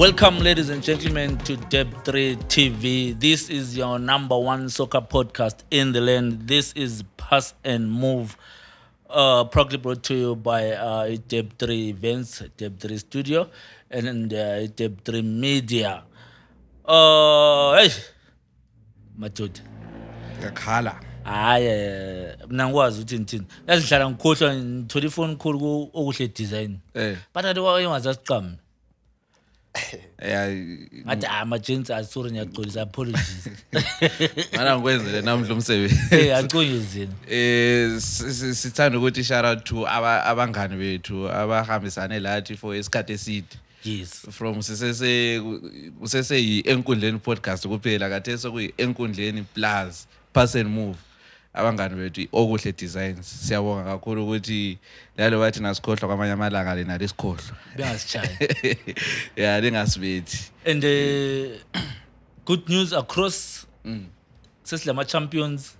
Welcome, ladies and gentlemen, to Deb3 TV. This is your number one soccer podcast in the land. This is Pass and Move, proudly brought to you by Deb3 Events, Deb3 Studio, and Deb3 Media. Hey, madoda. Ngakhala. Hayi mina ngikwazi ukuthi ngithini. Yazi ngihlala ngikhohlwa ngithola ifoni khulu okuhle design. But ade wayengazasiqhamu. Ngathi ama-gents sorry ngiyaxolisa apologies. Mana ngikwenzele namhla umsebenzi. Angiconyezeni. Sithanda ukuthi shout out to abangani bethu abahambisane lathi for isikhathi eside. Yes. From usese enkundleni podcast kuphela kade sokuyi enkundleni plus Pass and Move. Abangani bethu okuhle designs siyabonga kakhulu ukuthi lalo bathi nasikhohlwa kwamanye amalanga lena lesikhohlwa Bengasishaya. Yeah, lingasibethi. And good news across sesilama champions.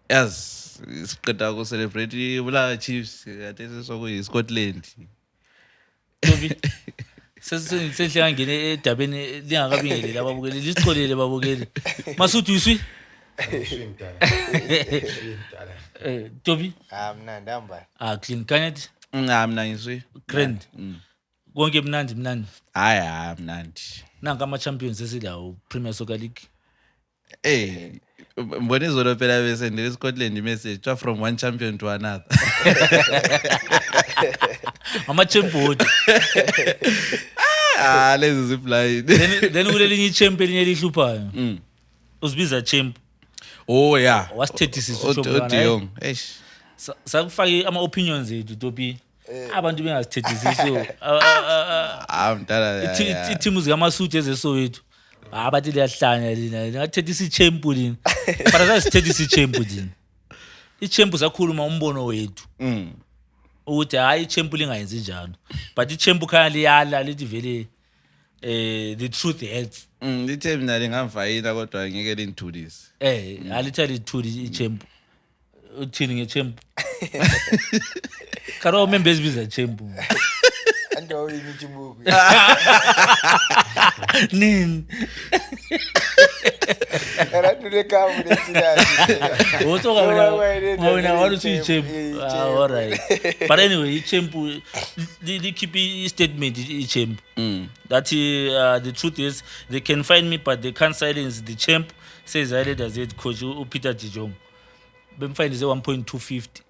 Yes, siqeda ku celebrate Bula Chiefs kade sokuyi Scotland. Tobi. Sesihlanga ngene edabeni lingakabingeleli ababukeli lisixolele babukeli. Masuthi uswi? Tobi? Mnandi hamba. Clean Kenneth. Mina ngizwe. Grand. Konke mnandi. Hayi mnandi. Nanka ama champions esilawo Premier Soccer League. Mbone izolo phela bese ndile Scotland message from one champion to another. Ama champion. Lezi zipline. Then kulelinye champion elihluphayo. Usibiza champ. Oh yeah. Wasithethisisa uJohn. Young. Eish. Sakufake ama opinions ethu Topi. Abantu bengasithethisi so. Mdala. Iteam zikaMasuthi ezesowethu. Abathi liyahlanya lina. Ngathethisa champ lina. Para zasithethisa champ lina. Ichamp sakhuluma umbono wethu. Ukuthi hayi champ lingayenzi njalo. But ichamp khaya liyala lithi vele the truth hurts. Lithe mina lingamfayina kodwa ngeke lintulise. Alitha lithuli ichamp. Uthini ngechamp? Karo members biza champ. Ando yini muku. Nin. Era tule kamu lesilani. Oto ngawina walu si champ. All right. But anyway, champ they keep a statement champ. That the truth is they can find me but they can't silence the champ, says as head coach Peter Dijong. Bemfind is 1.250.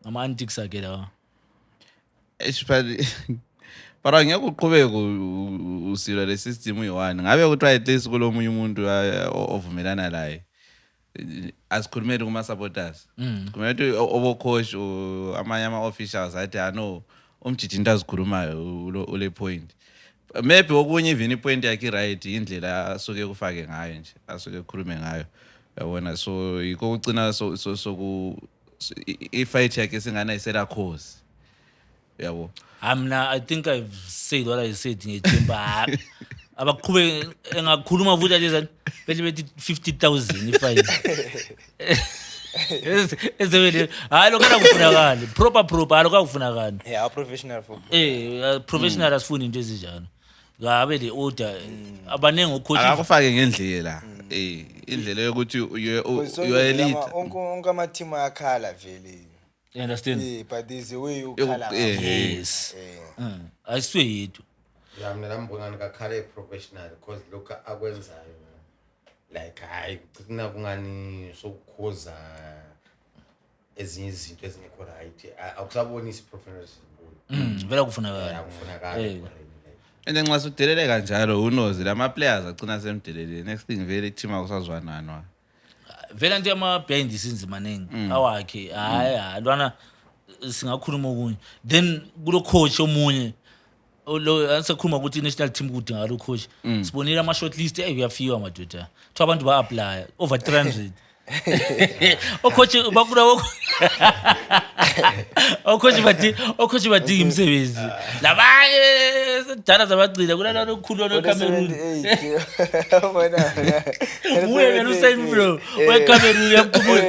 Ama antics agela. Para ngiyaqhubeka usilo le system uyi1 ngabe kuthiwa at least kulomunye umuntu ovumelana laye asikhulumele kuma supporters kumele obo coach amanye ama officials athi no umjiji into azikhulumayo ule point maybe okunye even ipoint yakhe right indlela asuke kufake ngayo nje asuke ekhulume ngayo yabona so yiko ucina so ifight yakhe singana isela cause yabo. I think I've said what I said in a chamber. Abaqhube engakhuluma futhi lezani bethi 50,000 ifine. Ezebele hayi lokho akufunakala proper alokho akufunakala. Yeah, professional football. Professional asifuni into ezinjalo. Ngabe le order abanenge ucoach akufake ngendlela indlela yokuthi you are elite. Onke ama team ayakhala vele. You understand? Yeah, but there's a way you call yes. I swear yethu. Yeah, mina ngibona ngakhala professional because lokho akwenzayo like hayi kucina kungani sokukhoza ezinye izinto ezingekho right. Akusabonisi professionalism. Vela kufunakala. Yeah, kufunakala. Ende nxa sudelele kanjalo unozi lama players agcina semdelele next thing vele team akusazwananwa. Vela nje ama behind the scenes maningi awakhe hayi lwana singakhuluma okunye then kulo coach omunye lo ansakhuluma ukuthi national team kudinga lo coach sibonile ama shortlist uyafika madoda thu abantu ba apply over 300 coach bakura coach bathi imsebenzi labanye sedala zabagcina kulala lokukhulu lo Cameroon uwe Usain bro we Cameroon yakuphuma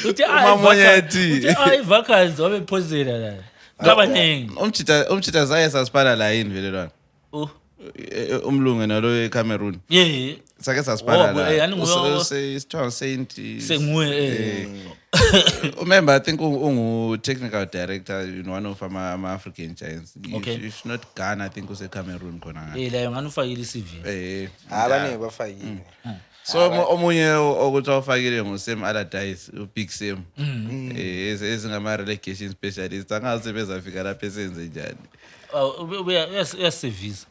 uthi Mamonyethi ay vacancy wabe phozela la kabaningi umchita zaye sasipala la yini vele lwana oh umlungu nalo eCameroon yeah sake sasipala Oh, yani nguye- la Saint senguwe remember I think ungu technical director in one of ama African giants Okay. if not Ghana I think use Cameroon khona ngale layo ngani ufakile iCV abaningi bafakile so omunye okuthi awufakile nguSam Allardyce uBig Sam ezingama relegation specialist angazi bezafika lapha esenze njani uyasevisa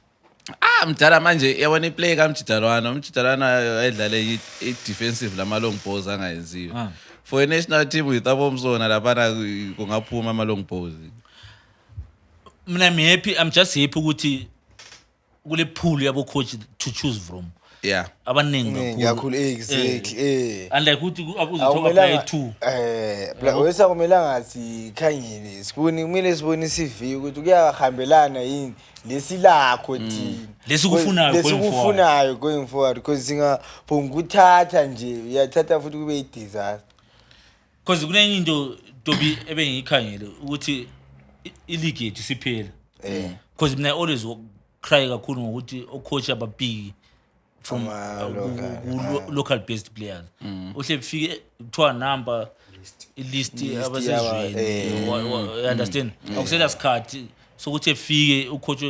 mdala manje yabona iplay kaMjidalwana umjidalwana edlale i-defensive lama long balls angayenziwa for a national team with abomzona lapha kungaphuma ama long balls mina I'm just happy ukuthi kule pool yabo coach to choose from yeah abaningi kakhulu exactly unlike ukuthi uzothoka play 2 wesa kumelanga sikhangile sibone kumele sibone iCV ukuthi kuyahambelana yini lesilakho thina lesikufunayo going forward because singaphonga ukuthatha nje uyathatha futhi kube i-disaster because kunenye into Tobi ebengiyikhangele ukuthi ileague yethu siphela because mina always cry kakhulu ngokuthi coach ababhiki from local based players uhle befike kuthiwa number list abasezweni you understand akusela sikhathi sokuthi efike ucoach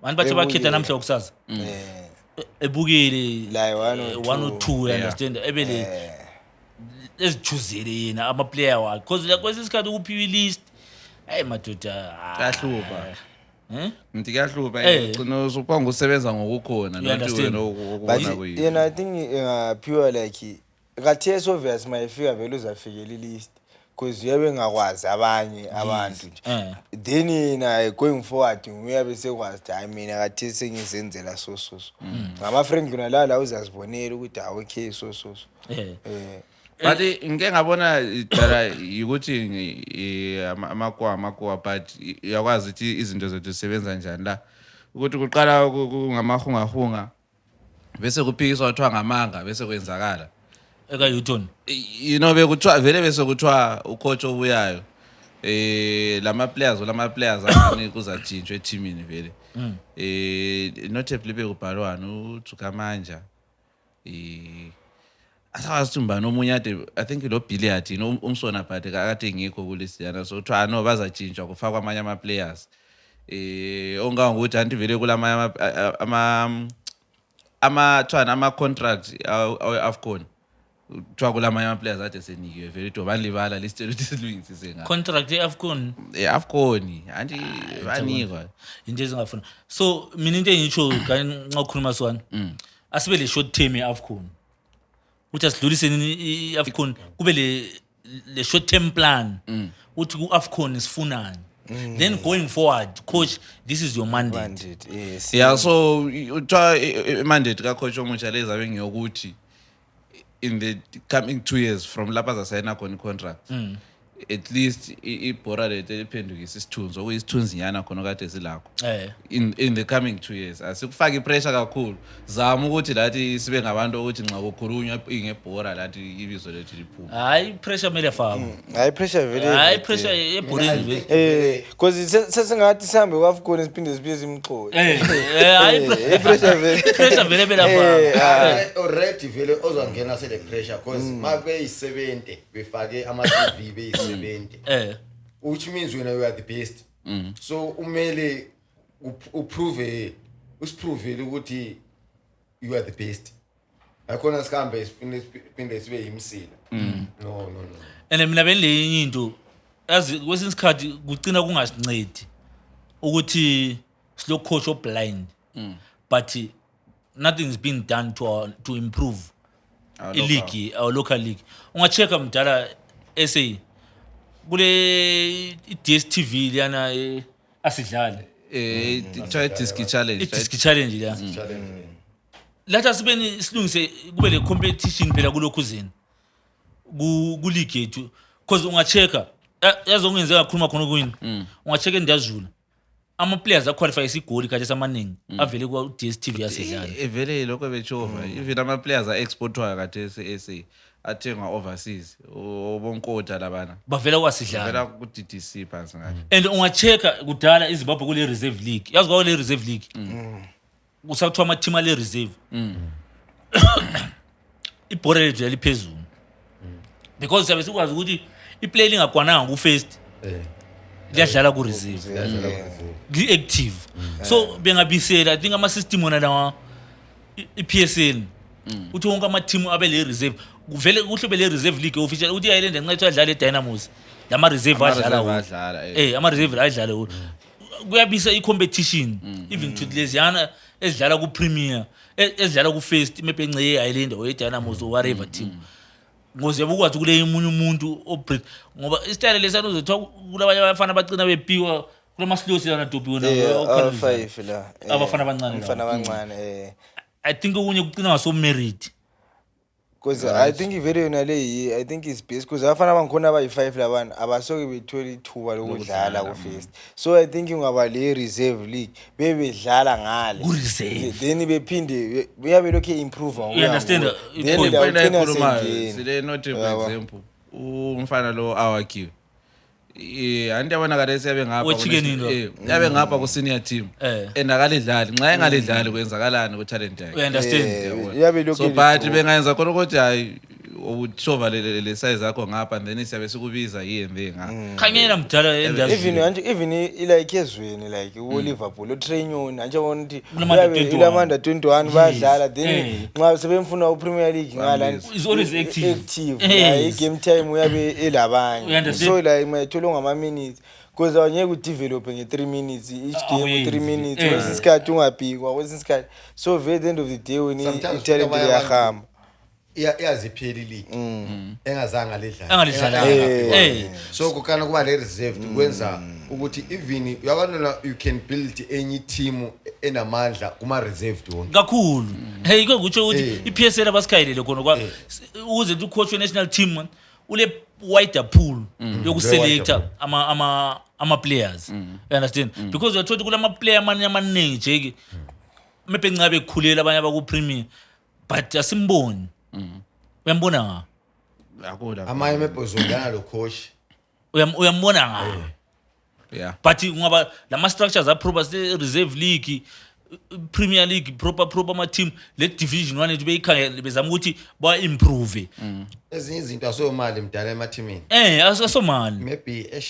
manje bathi bakhetha namhla kusasa ebukele la 1 or 2 you understand ebele esichuzele yena ama player wakhe because kwesisikhathi ukuphiwa list hey madoda kuyahlupa kuyahlupa ugcina usupanga usebenza ngokukhona nathi wena okubona kuyi yena I think pure like kathi is obvious mayifika vele uzafikela ilist because uyabe ngakwazi abanye abantu nje then yena going forward uyabe sekwazi I mean kathi sengizenzela so ngama friend kunalala uzazibonela ukuthi okay so but ngeke ngabona dala ukuthi amakwa but uyakwazi ukuthi izinto zethu zisebenza njani la ukuthi kuqala kungamahungahunga bese kuphikiswa kuthiwa ngamanga bese kwenzakala eka Newton you know bekuthiwa vele bese kuthiwa ucoach obuyayo lama players angani kuzajintshwa eteamini vele notably bekubhalwana uThukamanja asawasimba nomunye ade I think lo Billiard umsona but akade ngikho kulesiyana so kuthiwa no bazajintshwa kufakwa amanye ama players ongangokuthi anti vele kulamanye ama contract AFCON kuthiwa kulamanye ama players ade senikiwe vele to banlibala lisicela ukuthi silungisise ngayo contract eAFCON AFCON anti banikwa into ezingafuna so mina into engitsho nxa ukhuluma sona asibe le short term eAFCON uthi asidlulise iAFCON kube le short term plan uthi kuAFCON isifunani then going forward coach this is your mandate yeah so uthiwa mandate ka coach omutsha lezabe ngiyokuthi in the coming 2 years from lapha zasayina khona contract at least ibhora lethu eliphendukisa isithunzi okuyisithunzi nyana khona kade silakho in the coming 2 years asikufaka ipressure kakhulu zama ukuthi lathi sibe ngabantu ukuthi nxa kukhulunywa ngebhora lathi ibizo lethu liphuma hayi pressure mele faka hayi pressure vele hayi pressure ebholeni vele because sesingathi sihambe kwaFCON siphinde sibiye simxoxe hayi pressure vele pressure vele faka already vele ozongena sele pressure because mabe yi70 befake ama CV be 70 which means when you are the best so umele uprove ukuthi you are the best akhona sikambe siphinde sibe yimsila no and mina benile into yazi kwesinye isikhathi kucina kungasincedi ukuthi silo coach blind but nothing is being done to improve our local league ungacheka mdala SA kule DStv liyana asidlale try disc challenge la letha sibeni silungise kube le competition phela kulokhuzini ku league yethu because ungacheka yazo ngenzeka kakhuluma khona kuyini ungacheka endazula ama players aqualify isigoli kade samaningi avele ku DStv yasidlala evele lokho bechova even ama players exportwa kade eSA athengwa overseas obonkota labana bavela kwasidlala vela ku DDC phansi ngathi and ungacheka kudala iZimbabwe kule reserve league yazi kwawo le reserve league kusathiwa ama team ale reserve ibhora lethu yaliphezulu because siyabe sikwazi ukuthi iplay lingakwananga ku first liyadlala ku reserve active so bengabisela I think ama system wona la iPSL uthi wonke ama team abe le reserve kuvele kuhle be le reserve league official uthi Island enqethe adlala eDynamos lama reserve adlala ama reserve adlala kuyabisa icompetition even to leziyana ezidlala ku premier ezidlala ku first maybe enqeye Island or eDynamos or whatever team ngoze yabukwazi kule umunye umuntu obreak ngoba istyle lesana uzothiwa kulabanye abafana bacina bepiwa kulama slows lana dobi wona o5 la abafana abancane abafana abancane I think okunye kucina ngaso merit because I think very yonale I think is best because abafana abangikhona abayi5 labana abasoke bethola ithuba lokudlala ku first so I think ungaba le reserve league bebedlala ngale ku reserve then bephinde uyabe lokho improve you understand sile not for example umfana lo awakiwe anti yabona kade siyabe yabe ngapha ku senior team and akalidlali nxa engalidlali kwenzakalani ku talent yakhe you understand yabe lokho so but bengayenza khona ukuthi hayi ubuthova le size yakho ngapha then siyabe sikubiza yini khanyela mdala even like ezweni like uLiverpool uTrain anje wona ukuthi ulamanda 21 bayadlala then nxa sebemfuna uPremier League ngala is always active game time uyabe elabanye so like mayithola ngama minutes because awunyeke udevelop nge3 minutes each game 3 minutes kwesinsikhathi ungabhikwa kwesinsikhathi so at the end of the day when italent liyahamba iyaziphela league engazanga ledlala so kukana kuba le reserved kwenza ukuthi even uyabona you can build any team enamandla kuma reserved wona kakhulu hey kukutsho ukuthi iPSL abasikhayelele khona kwa ukuze u coach national team ule wider pool yokuselecta ama players you understand because uyathola kulama player amaningi nje maybe ncabe ekukhulela abanye abaku premier but asimboni uyambona akula amaye mebhozongana lo coach uyambona nga but ngoba lama structures approba se reserve league Premier League proper ama team le division 1 ebe ikhangela bezama ukuthi ba improve ezinye izinto asomali mdala ema teamini asomali maybe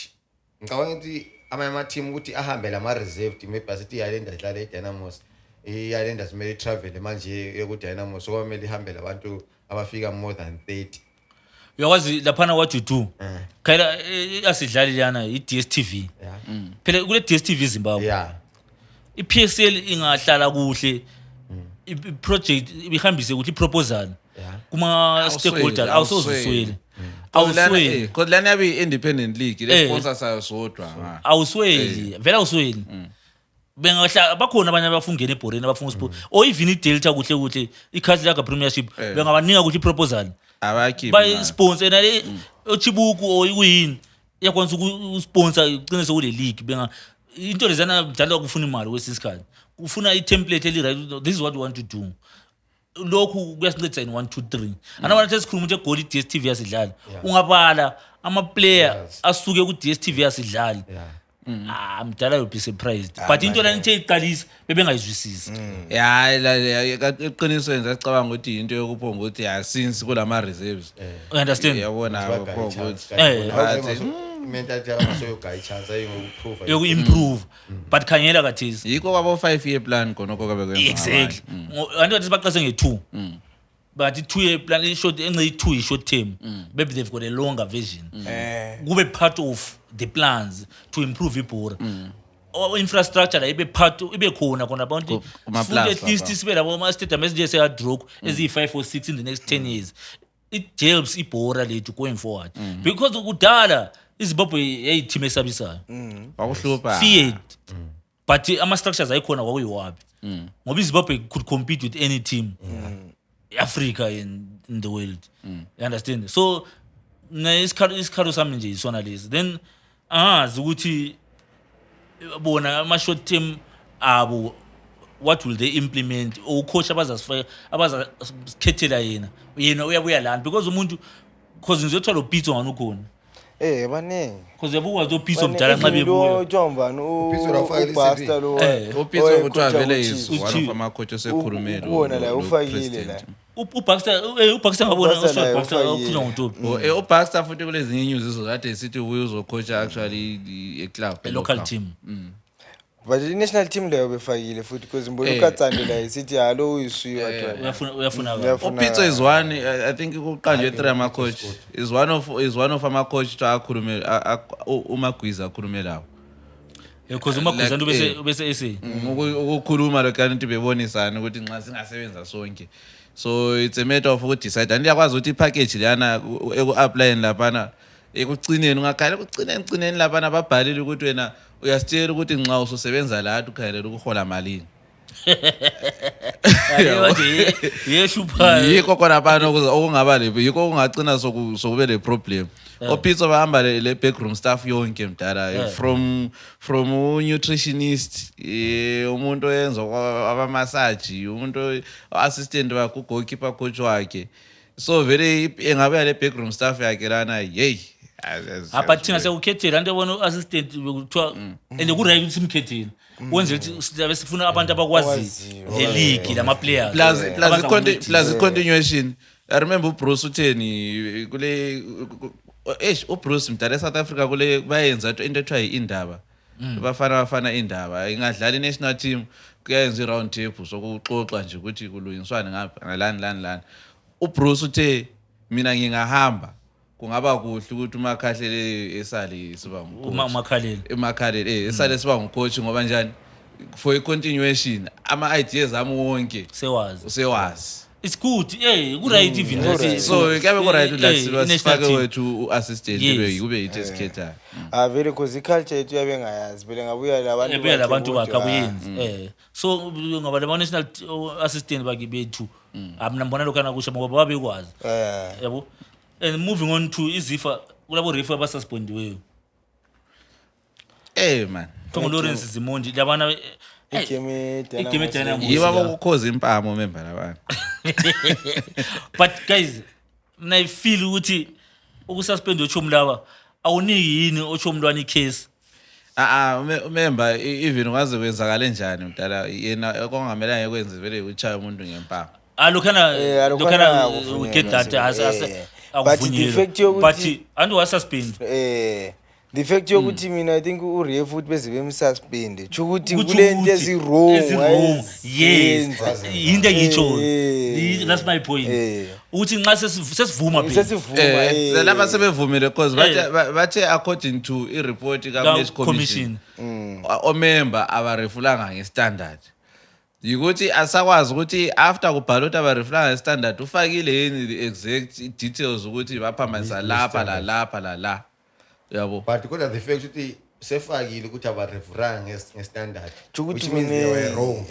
ngicabanga ukuthi ama team ukuthi ahambe lama reserved maybe asithi Island adlala eDynamos Island asimele travel manje yoku Dynamos so kumele ihambe labantu abafika more than 30 uyakwazi lapha what you do khayela asidlali lana iDStv phela kule DStv Zimbabwe iPSL ingahlala kuhle iproject ibihambise ukuthi iproposal kuma stakeholders awusoziswele because lana yabe independent league le sponsor sayo sodwa awusweli vela awusweli bengahlala bakhona abanye abafungene eBoreni abafuna sport or even iDelta kuhle ikhasi la Premiership bengabaninga ukuthi iproposal abakhi by sponsor nale ochibuku or ikuyini yakwanisa ukusponsor icine sekule league benga into lezana mdala ukufuna imali kwesisikhathi ufuna itemplate eli right this is what we want to do lokhu kuyasinceda in 1 2 3 anabona sesikhuluma ukuthi eGoli DStv yasidlala ungabala ama player asuke ku DStv yasidlala mdala you'll be surprised but into la nithe iqalisa bebengayizwisisi iqiniso yenza acabanga ukuthi into yokuphonga ukuthi since kulama reserves you understand yabona ukuthi mentality yaso yogayi chance ayingokuprove yoku improve but khanyela kathizi yikho kwabo 5 year plan konoko kabe kwenza exactly antu bathi baqase nge2 but 2 year plan is short ence 2 is short term maybe they've got a longer vision kube part of the plans to improve ibhora infrastructure la ibe part ibe khona abantu at least sibe labo ama stadium esinje seya draw ezi5 or 6 in the next 10 years it helps ibhora lethu going forward because kudala iZimbabwe yayiteam esabisayo wakuhlupha feared but ama structures ayikhona kwakuyiwabi ngoba iZimbabwe could compete with any team Africa in the world you understand so isikhalu sami nje isona lezi then ukuthi bona ama short term abo what will they implement coach abazakhethela yena uyabuya lana because umuntu because ngizothola upitso nganukhona baningi because yabukwazi upitso mdala nxa bebuya Jombani uBaster lo upitso kuthiwa vele is one of ama-coach osekhulumile ubona la ufakile la uBaxter ngabona uBaxter ukhuluma ngoTopi uBaxter futhi kulezinye inews izokade isithi ubuye uzocoacha actually a-club local team but i-national team leyo befakile futhi because mbona uKatsando la isithi halo uyishiya uyafuna upitso is one I think kuqanjwe 3 ama-coach is one of ama-coach akhulume uMagwiza akhulume lawo because uMagwiza nto bese ese ukukhuluma lokanti bebonisana ukuthi nxa singasebenza sonke so it's a matter of decide and yakwazi ukuthi ipackage lana eku-applying laphana ekugcineni ungakhala ekugcineni laphana babhalile ukuthi wena uyasitshela ukuthi nxa ususebenza la ukhalela ukuhola malini yikho khona phana okungaba yikho okungagcina sokube le problem opitso bahamba le backroom staff yonke mdala from nutritionist umuntu oyenza abamassage umuntu assistant wakhe goalkeeper coach wakhe so vele engabe le backroom staff yakhe lana hey apha thina sekukhethela into yabona assistant bekuthiwa and ku-right ukuthi simkhethile wenzela ukuthi sizabe sifuna abantu abakwazi le league lama players plus continuation I remember uBruce utheni kule uBruce mdala eSouth Africa kule bayenza into ethiwa iindaba bafana indaba ingadlala i-national team kuyenza i-round table sokuxoxa nje ukuthi kulungiswane ngapha ngalani uBruce uthe mina ngingahamba kungaba kuhle ukuthi uMakhahlele esale siba uMakhahlele esale siba ngucoach ngoba njani for a continuation ama-ideas ami wonke sewazi it's good ku-right even so kuyabe ku-right that sifake wethu u-assistant kube yithi esikhethayo vele because iculture yethu yabe ngayazi vele ngabuya labantu bakhe akuyenzi so ngoba lama-national assistant bakhe bethu mina mbona lokhana kusha ngoba babekwazi yabo. And moving on to izifa kulabo refu abasuspendiweyo man Tongo Lawrence Zimondi labana igame dana yiba ukukhoza impamo member labana but guys mina feel ukuthi ukususpend oChomlaba awuniki yini oChomlwana icase member even ungaze kwenzakala njani mdala yena kongamela ngekwenze vele uchaya umuntu ngempama lokhana we get that as but the fact yokuthi andu wasuspend the fact yokuthi mina I think uRef futhi beze bemsuspend ukuthi kulento ezirong yes into ngitsho that's my point uthi nxa sesivuma phela lapha sebevumile because bathe according to i-report ka-match commission omember abarefulanga nge-standard yikuthi asakwazi ukuthi after kubhalota abarefulanga nge-standard ufakile yini the exact details ukuthi baphambanisa lapha la yabo but kodwa the fact ukuthi sefakile ukuthi abarefulanga nge-standard ukuthi they were wrong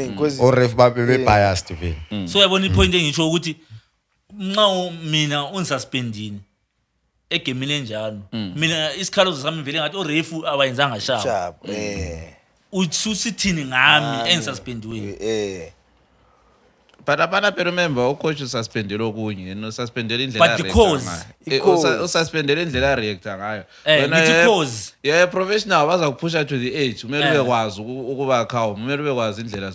because or ref babe biased vele so yabona ipoint engitsho ukuthi nxa mina unsuspendini egemini enjalo mina isikhalazo sami vele ngathi orefu abayenzanga sharp usithini ngami engisuspendiwe but abana pero member ucoach ususpendele okunye no suspendele indlela but because ususpendele indlela react ngayo because yeah professional bazakuphusha to the edge kumele ubekwazi ukuba calm kumele ubekwazi indlela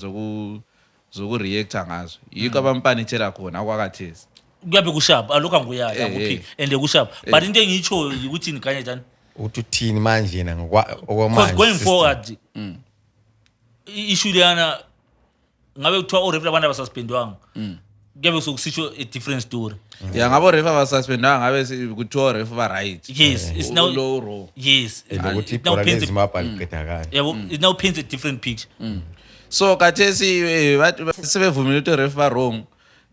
zokureact ngazo yiko abampanithela khona akwakathesi kuyabe kusharp alokho nguyaya nguphi and kusharp but into engitsho ukuthi ngikanye njani uthini manje na okwamanje going forward issue lana ngabe kuthiwa o ref labantu abasuspendwanga kuyabe sokusisho a different story yeah ngabo ref abasuspendwanga ngabe kuthiwa ref ba right yes it's now low row yes ukuthi ibhola lezimapha liqedakala yabo it now paints a different picture so kathesi sebevumile ukuthi ref ba wrong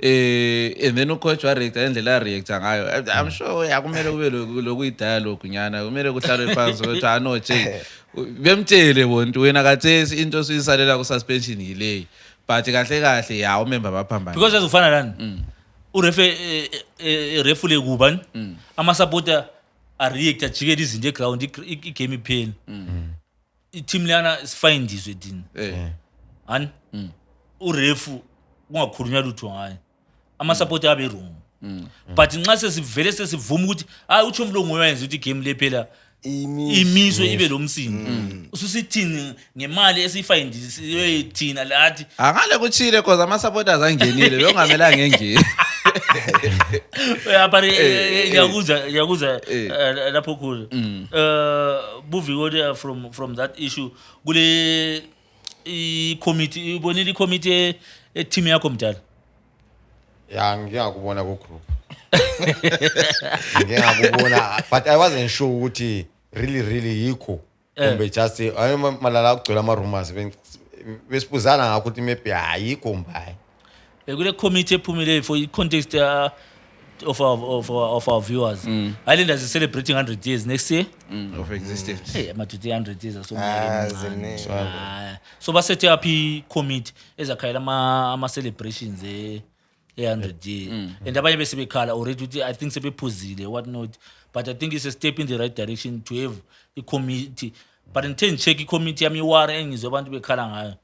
and then ucoach wa react indlela react ngayo I'm sure yakumele kube loku dialogue nyana kumele kuhlalwe phansi ukuthi no che bemtshele bonke wena kathesi into siyisalela ku suspension yile but kahle ya umember baphambana because azofana lana urefe refule kubani ama supporter a react ajikela izinto eground igame iphela i team lana is fine this within urefu kungakhulunywa lutho ngayo ama support abe wrong but nxa sesivele sesivuma ukuthi hayi uthi umlungu uyenza ukuthi igame le phela imiswe ibe lo msindo ususithini ngemali esifayindisiwe thina lathi angale kuchile because ama supporters angenile bekungamelanga engene but yakuza lapho khulu moving on from that issue kule i-committee ibonile i-committee team yakho mdala ya ngiyakubona ku group ngiyakubona but I wasn't sure ukuthi really yikho kumbe just malala ukugcwala ama rumors besibuzana ngakho ukuthi maybe ayikho mbaye kule committee ephumile for context of our viewers Islanders is celebrating 100 years next year of existence hey amaduty 100 years so basethe up i-committee ezakhayela ama celebrations 100 years and abanye bese bekhala already ukuthi I think sebephuzile what not but I think it's a step in the right direction to have a committee but intend check i-committee yami iwari engizwe abantu bekhala ngayo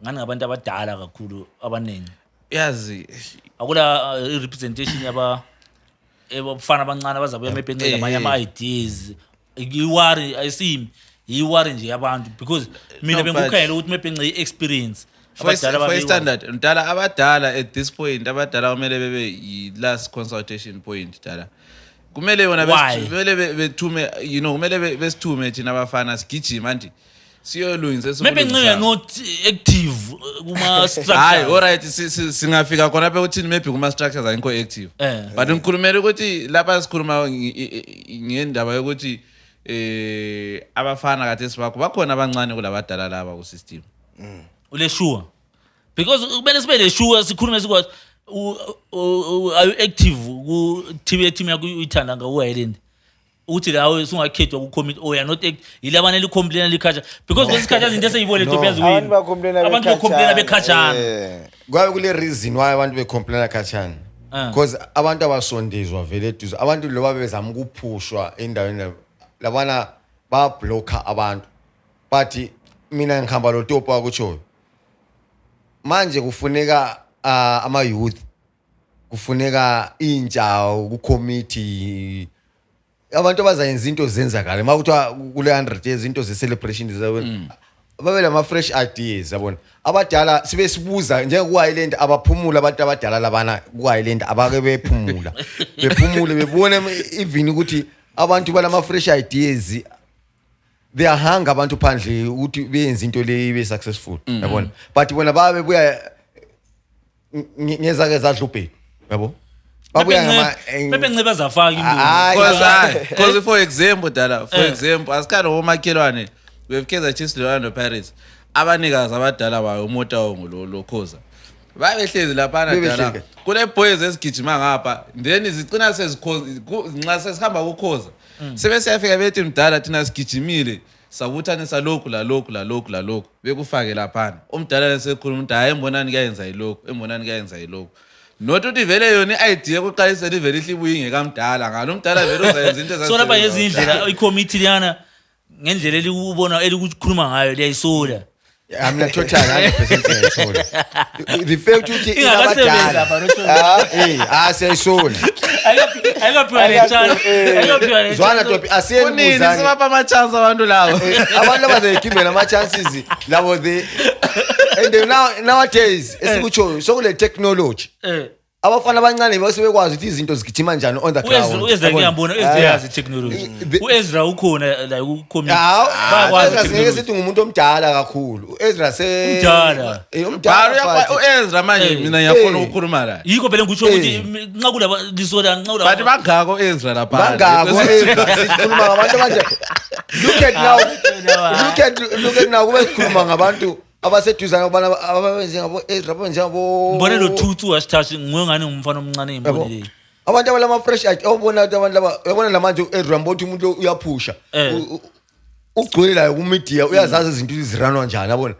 ngani ngabantu abadala kakhulu abaningi yazi akula representation yaba ebafana abancane abazabuya mephenqela amanye ama ideas iwari ayisimi iwari nje yabantu because mina bengukhayela ukuthi mephenqela i-experience for standard mdala abadala at this point abadala kumele bebe i-last consultation point dala kumele yona bethume kumele besithume thina abafana sigijima nje siyolungisa mephenqela not active kuma structures hayi alright singafika khona phe uthini maybe kuma structures ayikho active but ngikhulumela ukuthi lapha sikhuluma ngendaba yokuthi abafana kade sibakho bakhona abancane kulabadala laba ku system ule sure because kumele sibe le sure sikhulume sikwazi are you active ku team yakho uyithanda ngawo Island uthi lawo sungakhethwa ku commit or you are not yilabana li complain likhaja because kwesikhathi into eseyibone to phezulu abantu becomplain bekhajana kwabe kule reason why abantu becomplain khatshana because abantu abasondezwa vele eduze abantu loba bezama ukuphushwa endaweni labana ba blocker abantu but mina ngikhamba lo topo akutsho manje kufuneka ama youth kufuneka intsha ku committee abantu abazayenza into zenzakala makuthiwa kule 100 years into ze celebration zabona babela ama fresh ideas yabona abadala sibe sibuza nje ku Island abaphumula abantu abadala labana ku Island abake bephumula bebone even ukuthi abantu balama fresh ideas they are hang abantu phandle ukuthi benze into le ibe successful yabona but bona babe buya ngezake zadlubhe yabo mephenqeba zafaka imbuzi because for example dala for example asikhona omakhelwane webekeza Chiefs Orlando Pirates abanikazi abadala bayo umota lo khoza babehlezi lapha dala kule boys esigijima ngapha then izicina nxa sesihamba ukukhoza sebe siyafika bethi mdala thina sigijimile sabuthanisa lokhu la lokhu bekufake lapha umdala lesekhuluma ukuthi hayi embonani kuyenza yilokho not uthi vele yona idea yokuqalisa livele ihlibuye ingekamdala ngalo umdala vele uzayenza into ezase so lapha ngezindlela i-committee liyana ngendlela elikubona elikukhuluma ngayo liyayisola I'm not totally 100% ngiyayithola the fact ukuthi ingabadala siyayisola ayikaphiwa lechance zwana topi kunini sibapha ama chance abantu labo abantu abazayigibela ama chances labo the and nowadays esikutsho sokule technology abafana abancane basebekwazi ukuthi izinto zigijima kanjani on the ground uEzra ngiyambona eziyazi technology uEzra ukhona la ucommittee bakwazi ngeke sithi ngumuntu omdala kakhulu uEzra umdala uEzra manje mina ngiyafuna ukukhuluma la yikho phela ngikutsho ukuthi nxa kulaba lisola nxa kulaba bathi bangako uEzra lapha bangako sikhuluma ngabantu manje look at now kube sikhuluma ngabantu abaseduzana abana ababenze ngabo Ezra abenze ngabo mbone lo Thuthu hashtag ngwengane ngumfana omncane ngibonile abantu abalama fresh awubona abantu laba uyabona lamanje Ezra mbothi umuntu uyaphusha ugcwele la ku media uyazazi izinto eziranwa kanjani yabona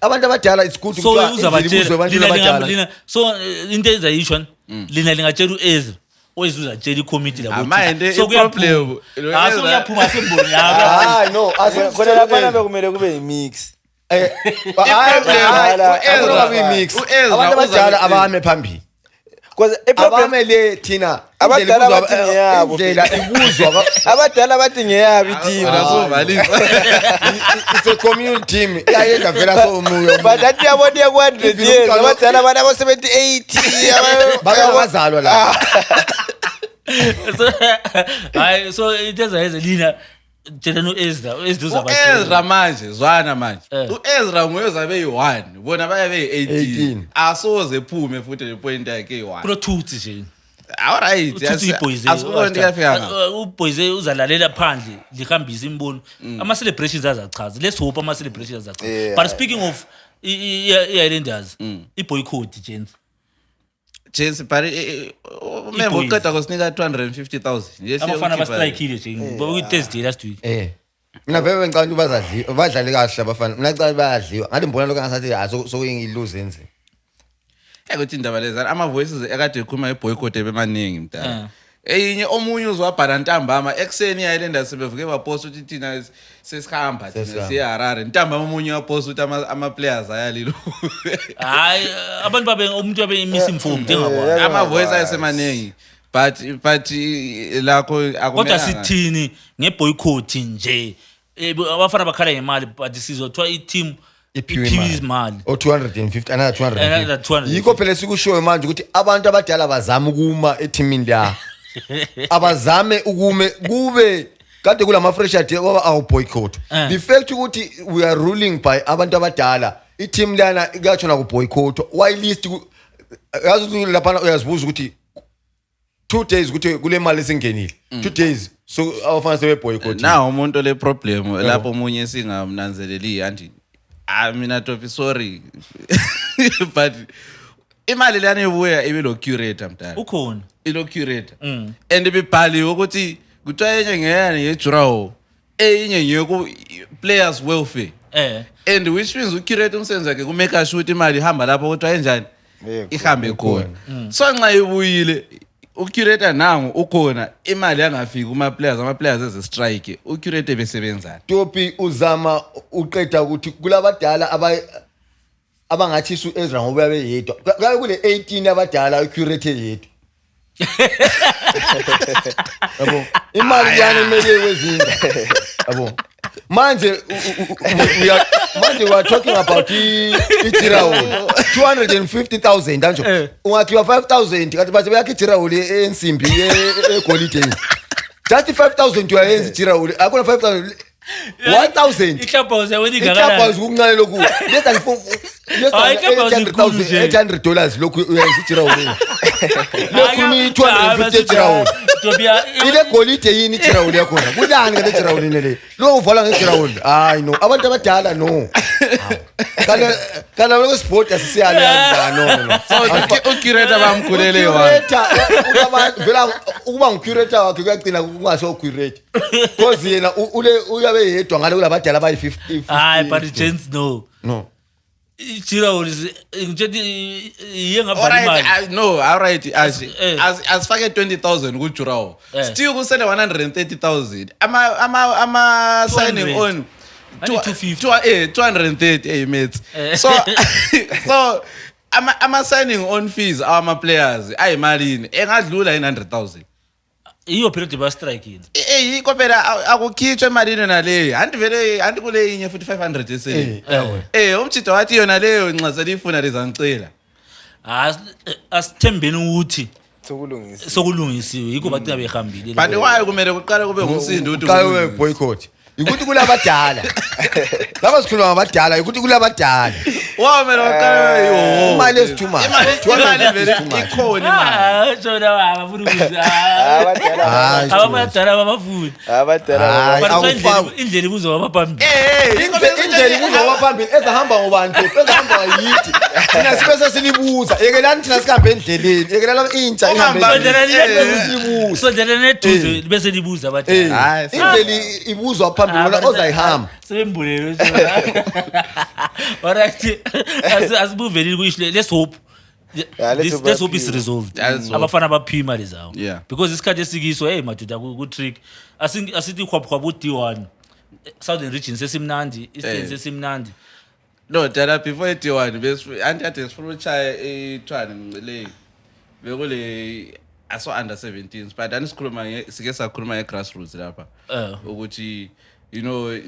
abantu abadala it's good ukuthi uzabatshela abantu abadala so into ezayishwa lina lingatshela uEzra oyizuza tshela i-committee labo so problem aso uyaphuma semboni yabo no khona lapha kumele kube yimix abantu abadala abame phambili because abamele thina abadala bathi ngeyabo indlela ibuzwa abadala bathi ngeyabo team it's a community team iyayenda vela so umuyo but athi yabona ku 100 years abadala bana bo 70 80 bakazalwa la hayi so it is lina tshela no Ezra Ezra manje zwana manje uEzra nguye zabe yi1 bona bayabe yi18 asoze ephume futhi le point yakhe yi1 pro tuthi nje all right asibona ndiyafika uBoyze uzalalela phandle lihambisa imbono ama celebrations azachaza let's hope ama celebrations azachaza but speaking of Islanders iboycott gents James bari member uqeda kusinika 250,000 yes abafana ba strike ile nje ngoba ku Thursday last week mina vele ngicela bazadliwa badlale kahle abafana mina ngicela bayadliwa ngathi mbona lokho ngasathi sokuyilose enze ukuthi indaba lezana ama voices ekade ekhuluma eboycott ebemaningi mdala eyinye omunye uzwabhala ntambama ekseni Islanders sebevuke bapost ukuthi thina sesihamba thina siya Harare ntambama omunye wapost ukuthi ama players ayalilo hayi abantu babe umuntu babe misinformed ngengakwazi ama voices ayesemaningi but lakho akumele kodwa sithini ngeboycott nje abafana bakhala ngemali but sizothiwa i-team iphiwe imali o 250 another 250 yikho phela sikushoyo manje ukuthi abantu abadala bazama ukuma eteamini la abazame ukume kube kade kulama fresh idea baba awu boycott the fact ukuthi we are ruling by abantu abadala i-team lana ikatshona ku boycott why list yazi lapha uyazibuza ukuthi 2 days ukuthi kule mali esingenile 2 days so awufana sebe boycott na umuntu le problem lapho umunye singamnanzeleli anti mina topi sorry but imali lana ibuya ibilo curator mntana ukhona ilo curator and bibhaliwe ukuthi kuthiwa enye ngeyani yedraw enye ngeyoku players welfare and which means ucurator umsebenzi wakhe kumake sure ukuthi imali ihamba lapho kuthiwa enjani ihambe khona so nxa ibuyile ucurator nangu ukhona imali yangafiki kuma players eze strike ucurator besebenzana topi uzama uqeda ukuthi kulabadala abangathi isu Ezra ngoba yabe yedwa kabe kule 18 abadala ucurator yedwa yabo imali yana imele kwezinto yabo manje we are talking about iTirawo 250,000 anjo ungathiwa 5,000 kathi bathi bayakhi iTirawo le ensimbi egolide just 5,000 uyayenza iTirawo akuna 5,000 1,000 ihlabhoze wena ihlabhoze ukuncane lokhu letha $800 lokhu uyayenza iTirawo le lokhu mi 250 iTirawo ile golide yini iTirawo le yakhona kulani ngale iTirawo le lo uvala ngeTirawo hayi no abantu abadala no kana lo sport asisiyala no so ucurator bamkhulele wona vela ukuba ngicurator wakhe kuyagcina kungaso curator because yena uyabe yedwa ngale kulabadala abayi 50 hayi but gents no Ichirawo ngithi yengavali imali no all right asifake 20,000 kuJurawo still kusele 130,000 ama signing on 230 mates so ama signing on fees ama players ayimalini engadlula 900,000 iyo period ba strike yiko phela akukhitshwe emalini nale anti kule inye futhi 500 esele umthitho wathi yona leyo nxazela ifuna lezangicela asithembeni ukuthi sokulungisiwe yiko bathi abehambile but why kumele kuqale kube ngumsindo ukuthi uqale boycott ukuthi kulabadala laba sikhuluma ngabadala ukuthi kulabadala wamela waqala yo imali esithuma imali vele ikhona imali jona abafuna ukuza abadala babafuna abadala indlela ibuzo wabaphambili indlela ibuzo wabaphambili ezahamba ngobani ezahamba yithi thina sibese silibuza yekelani thina sihambe endleleni yekelana intsha ihambe endleleni sondela neduze bese libuza abadala indlela ibuzwa phambili ozayihamba sebembulelo alright asibuveli kuyishle let's hope let's hope is resolved abafana baphi imali zawo because isikhathi esikiso hey madoda ku trick asithi khwapha ku D1 Southern region sesimnandi Eastern sesimnandi No, dala before D1 bese anti sifuna uchaya ethwana ngicele bekule aso under 17s but anisikhuluma sike sakhuluma ngegrassroots lapha ukuthi you know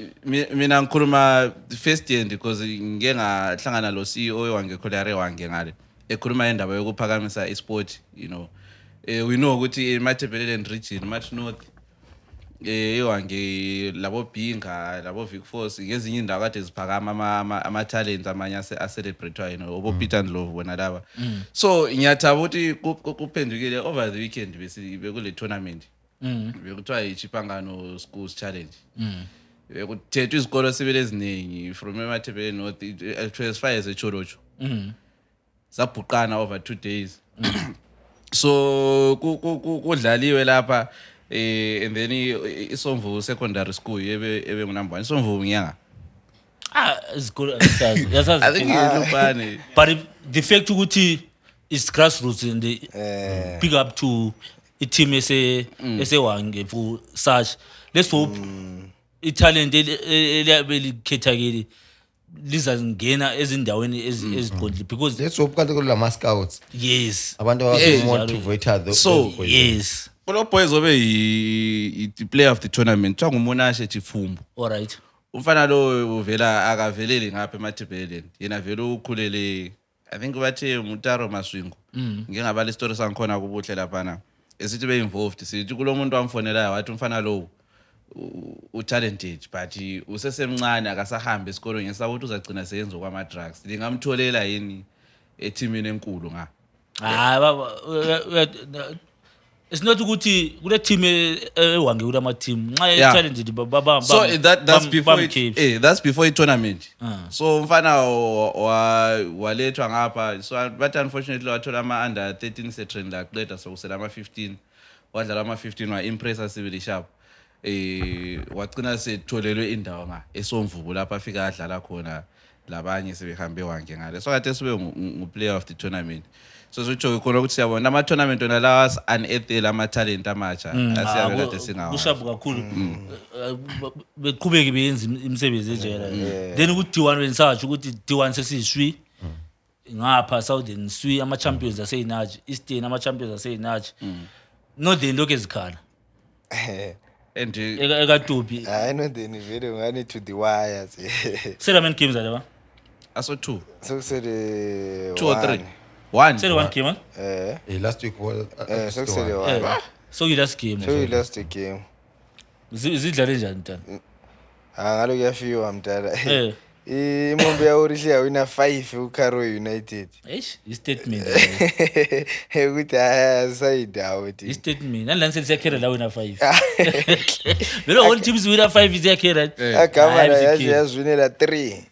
mina ngikhuluma first year because ngike ngahlangana lo CEO wange Kholare wange ngale ekhuluma indaba yokuphakamisa esport you know we know ukuthi eMatabeleland region much north wange labo Binga labo Vic Force ngezinye indawo kade ziphakama ama talents amanye celebrate you know obo Peter Ndlovu bona laba so ngiyathaba ukuthi kuphendukile over the weekend bekule tournament bekuthiwa iChipangano Schools Challenge bekuthethwa izikolo sibele eziningi from eMatabeleland North as far as eCholocho sabhuqana over 2 days so kudlaliwe lapha and then iSomvu secondary school ebe number 1 iSomvu ngiyanga it's good yasazi I think yelupane but the fact ukuthi is grassroots and they pick up to a team esewange for such let's hope italent eliyabelikhethakelile lizangena ezindaweni eziqondile because let's hope kanti kulama scouts yes abantu abamotivated so yes lo boys obe the player of the tournament kuthiwa nguMonashe Chifumbu all right umfana lo uvela akaveleli ngapha eMatabeleland yena vele ukhulele I think bathe Mutaro Maswingo ngingaba le story sangikhona kubuhle lapha na esithi be involved sithi kulomuntu wamfonela wathi umfana lo talented but usesemncane akasahambe esikolweni ngesaba ukuthi uzagcina seyenza kwama drugs lingamtholela yini eteamini enkulu nga it's not ukuthi kule team ewange kulama team nxa talented baba so that's before the tournament so mfana walethwa ngapha so but unfortunately wathola ama under 13 setrain la qeda so kusela ama 15 wadlala ama 15 wa impressor civil sharp wagcina setholelwe indawo nga eSomvubu lapha afika adlala khona labanye sebehambe wange ngale so kade sibe player of the tournament so sitsho khona ukuthi siyabona ama tournament ona lawa unethical ama talent amatsha asiyabela kade singawo kushabu kakhulu beqhubeke beyenza imisebenzi enjena then ukuthi D1 wensatsho ukuthi D1 sesiswi ngapha Southern swi ama champions aseyinaji Eastern ama champions aseyinaji no the lokho ezikhala and ekatubi I know the video ngani to the wires seven games alaba aso 2 so said 2 or 3 1 said one game last week was so said one so you last game so you lost the game zidlale njani mntana ngalo kuyafika mntana iMombe yaorisha wina 5 uCaro United statement ukuthi side out statement nalani sesiyakhera la wina 5 velo all teams wina 5 iziyakhera agama yazwinela 3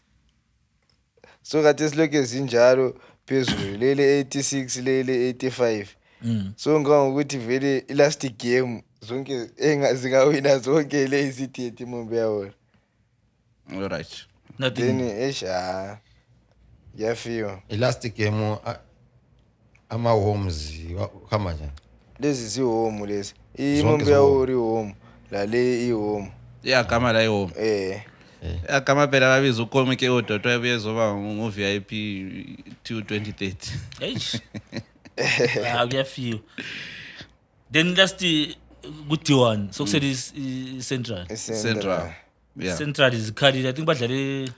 so kathi siloke zinjalo phezulu lele 86 lele 85 so ngokuthi vele last game zonke engazingawina zonke lezi City iMombe yawo all right then yafika last game ama homes khama njani lezi si home lezi iMombe yawo ri home la le home gama la home agama phela babiza ukomike oDotwa ebezoba ngu VIP till 2030 kuyafika then last good one so said is central Central is carried I think badlale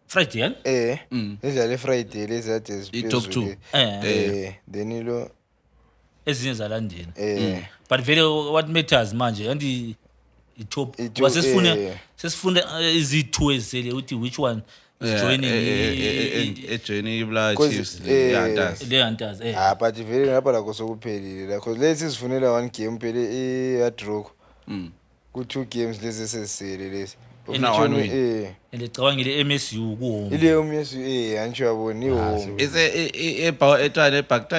Friday idlale Friday lezathi top 2 then lo ezinye zalandeni but very what matters manje and top sesifuna izi2 ezele uthi which one is joining Black Chiefs le Hunters but very ngapha la kusokuphelile la cause lesi sifunela one game phela draw ku2 games lezi sesele lezi ina one win elicabangile MSU ku ile MSU antsho yabona ihome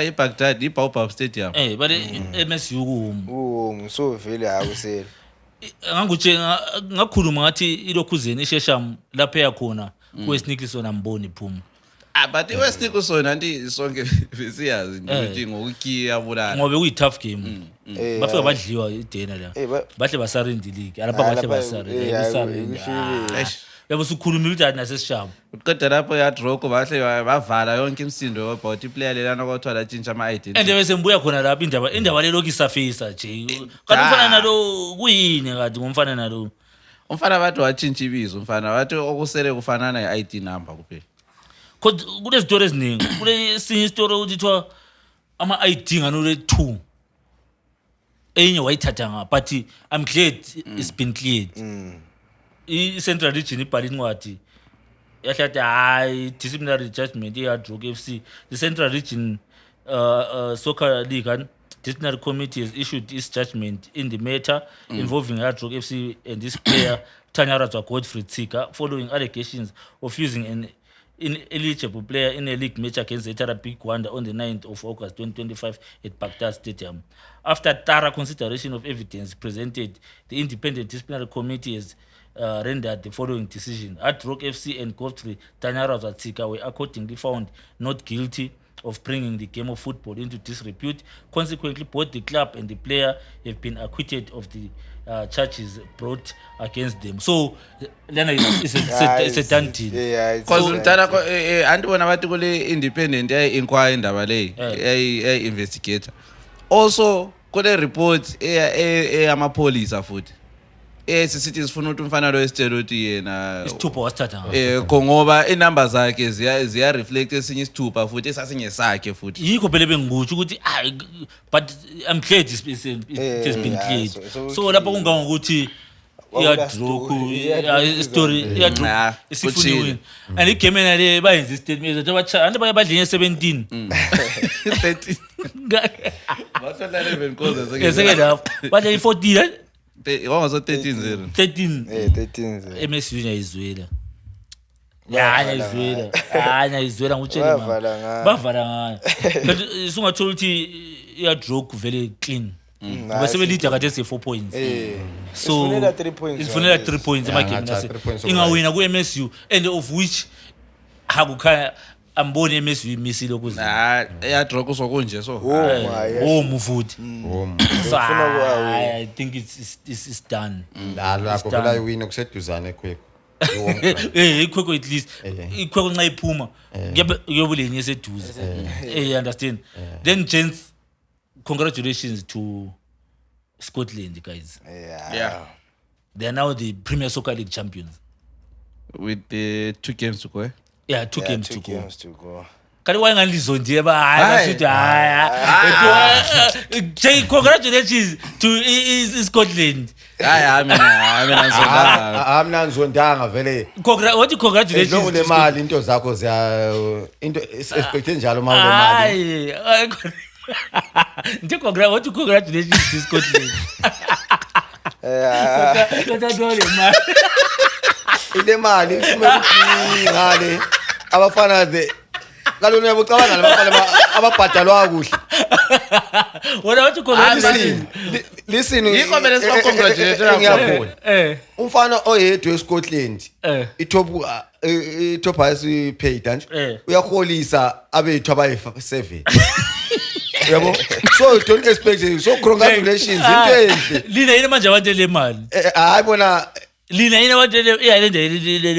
eBaghdad iBaobab Stadium but MSU ku so vele akusela nganguthe ngakhuluma ngathi ilokhuzeni ishesham lapha yakhona kwesinikliso namboni phuma but iwesiniku sona nti sonke besiyazi ukuthi ngokukiya bulala ngobe kuyi tough game bafika badliwa idena la bahle basarindi league alapha bahle basarindi yabo sukhuluma ukuthi nasesishabo uqeda lapho yadroko bahle bavala yonke imsindo about iplayer lelana kwathiwa latshintsha ama-identity and bese mbuya khona lapho indaba lelokhu isafisa nje kanti umfana nalo kuyini kade ngomfana nalo umfana bathi watshintsha ibizo umfana bathi okusele kufanana i-ID number kuphela kule zitori eziningi kule sinye isitori ukuthi kuthiwa ama-ID nganole 2 enye wayithatha nga but I'm glad it's been cleared i-Central Region ibhala incwadi yahlathi hayi disciplinary judgment ye-Hardrock FC the Central Region Soccer League and disciplinary committee has issued its judgment in the matter involving Hardrock FC and this player Tanyaradzwa Godfrey Tsika following allegations of using an ineligible player in a league match against Etara Big Wanda on the 9th of August 2025 at Baghdad Stadium. After thorough consideration of evidence presented, the independent disciplinary committee has rendered the following decision. Hardrock FC and Godfrey Tanyaradzwa Tsika were accordingly found not guilty of bringing the game of football into disrepute. Consequently, both the club and the player have been acquitted of the charges brought against them. So, Lena it's a done deal. Because andibona bathi kule independent inquire indaba le investigator. Also kule report eyamapolisa futhi. Sisithi sifuna ukuthi umfana lo esitshela ukuthi yena isithupha wasithatha ngoba inumber zakhe ziya reflect esinye isithupha futhi esasingesakhe futhi yikho phela bengukuthi ukuthi but I'm glad it's been cleared so lapha kunga ukuthi iyadroku story iyadroku isifuniwe and igame nale bayenza istatement ezathi abantu bayabadlinye 17 13 bathanda 11 causes eseke lapho badle 14 wangazo 13-0 13 MSU nyayizwela nyayizwela ngutshela bavala ngayo kanti sungathola ukuthi iyadroku vele clean ngoba sebelida kade se 4 points so ifunela 3 points emagame nase ingawina ku MSU and of which hakukhaya amboni MSU imisile ukuze iyadroku sokunje so mufuthi I think it's done lalo akho phela iwina kuseduzane ekhweko ikhweko at least ikhweko nxa iphuma kuyobulenye eseduze you understand then gents congratulations to Scotland guys yeah they are now the Premier Soccer League champions with the 2 games to go. Yeah, 2 games to go. Kali wayengalizo nje ba hayi Jay, congratulations to Scotland. Amnanzondanga vele. What congratulations. Lo le mali into zakho ziya into expect njalo mali le mali. Hayi. Nje congratulations to Scotland. Ile mali ifuna ukuthi ngale abafana the kalona yabocabanga labafana ababhadalwa kuhle wena wathi congratulations listen yiko vele siba congratulate ngiyabona umfana oyedwa eScotland i-top highest paid nje uyaholisa abethu abayi7 yabo so don't expect so congratulations into enhle lina yini manje abantu le mali hayi bona lina yini abantu le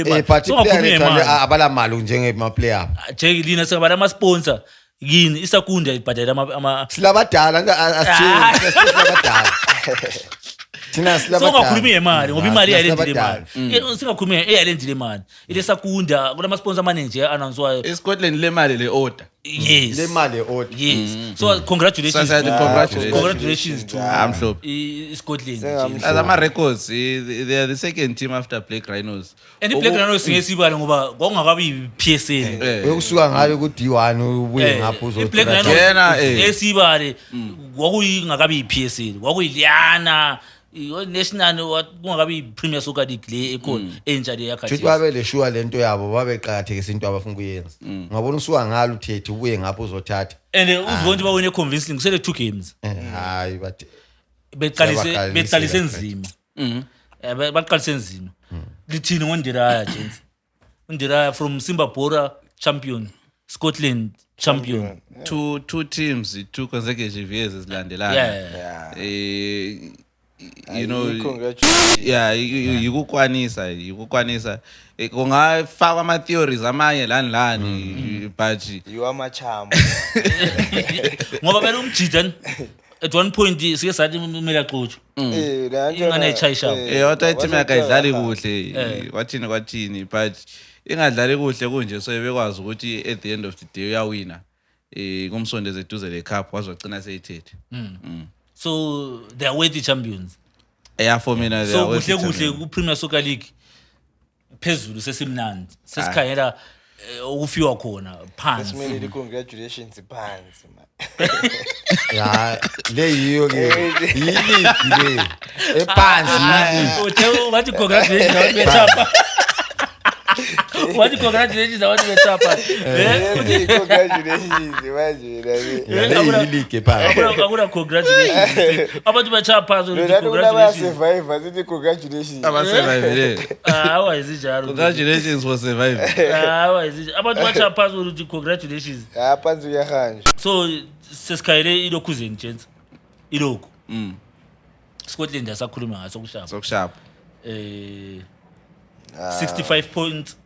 mali so ngaphumi imali abala mali njengema player nje lina sekubala ama sponsor yini isakunda ibhadala ama silabadala asithini silabadala thina silabadala so ngakhuluma imali ngoba imali iyalendile imali singakhuluma iyalendile imali ile sakunda kulama sponsor manager announcewayo eScotland le mali le order yes le mali order yes so congratulations to amhlophe Scotland as ama records they are the second team after Black Rhinos and Black Rhinos singesibala ngoba kwakungakabi PSL ukusuka ngale ku D1 ubuye ngapha uzothola yena esibale kwakuyingakabi PSL kwakuyiliana national kungakabi Premier Soccer League le ekhona entsha le yakhathi futhi babe le sure lento yabo babeqakathekisa into abafuna ukuyenza ngabona usuka ngalo uthethe ubuye ngapha uzothatha and uzibona bawine convincing kusele 2 games hayi but beqalise enzima baqalise enzima lithini ngoNdiraya gents uNdiraya from Simbabora champion Scotland champion two teams 2 consecutive years zilandelana you know Congratulations. yeah yikukwanisa kungafakwa ama theories amanye lani but You are my charm. ngoba vele umjida at one point sike sathi kumele axotshwe ingane echayisha yota team yakayidlali kuhle kwathini but ingadlali kuhle kunje so bekwazi ukuthi at the end of the day uyawina kumsondeze eduze le cup wazogcina seyithethe so they are worthy champions yeah for mina they so are worthy kuhle champions. ku Premier Soccer League phezulu sesimnandi sesikhangela ukufiwa khona phansi Simele congratulations phansi man. Ya le yiyo ke. Yiligi le. Ephansi. uthe wathi congratulations awuthi bechapa wathi congratulations awuthi bechapa Congratulations manje Le yiligi ephansi. akuna congratulations abantu bechapa so congratulations. congratulations Survive sithi congratulations. Abasurvivile awayizijalo congratulations for surviving awayizijalo abantu bechapa so ukuthi congratulations Phansi uyahanja. so sesikhayele ilokhuzeni gents ilokhu Scotland asakhuluma ngaso kushapa sokushapa 65 points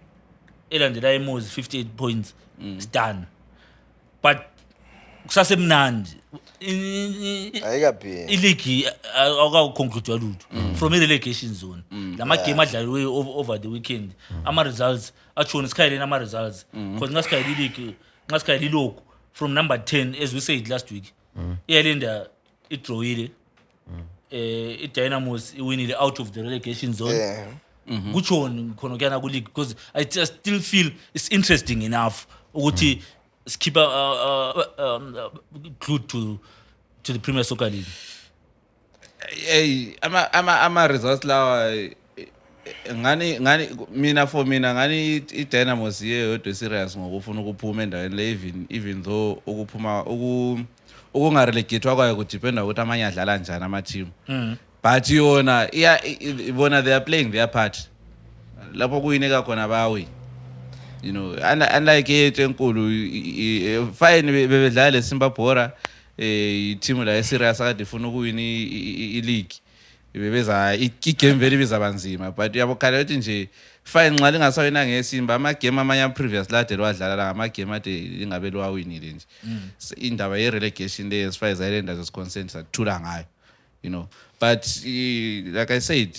elandela iMozi 58 points done but kusasemnandi Ayikaphi. iligi awukaconclude lutho from i-relegation zone lama game adlaliwe over the weekend ama results achona isikhayeleni ama results because ngasikhayela iligi ngasikhayela ilokhu from number 10 as we said last week iyalinda idrawile iDynamos iwinile out of the relegation zone Yeah. kuchona khona kuyana ku league because I still feel it's interesting enough ukuthi skip glued to the Premier Soccer League. hey ama results lawa ngani mina for mina ngani iDynamos yeyodwa serious ngokufuna ukuphuma endaweni le even though ukuphuma ukungarelegatwa kwayo kudependa ukuthi amanye adlala njani ama team but yona ibona they are playing their part lapho kuyineka khona bayawi you know unlike yethu enkulu fine bebedlala leSimba Bora team la serious akade ifuna ukuwina ileague bebeza igame vele bizabanzima but yabokhala ukuthi nje fine nxa lingasawina ngeSimba ama game amanye previous lade lwadlala la ama game ade lingabe lwawinile nje indaba ye relegation le as far as Islanders is concerned sathula ngayo you know but like I said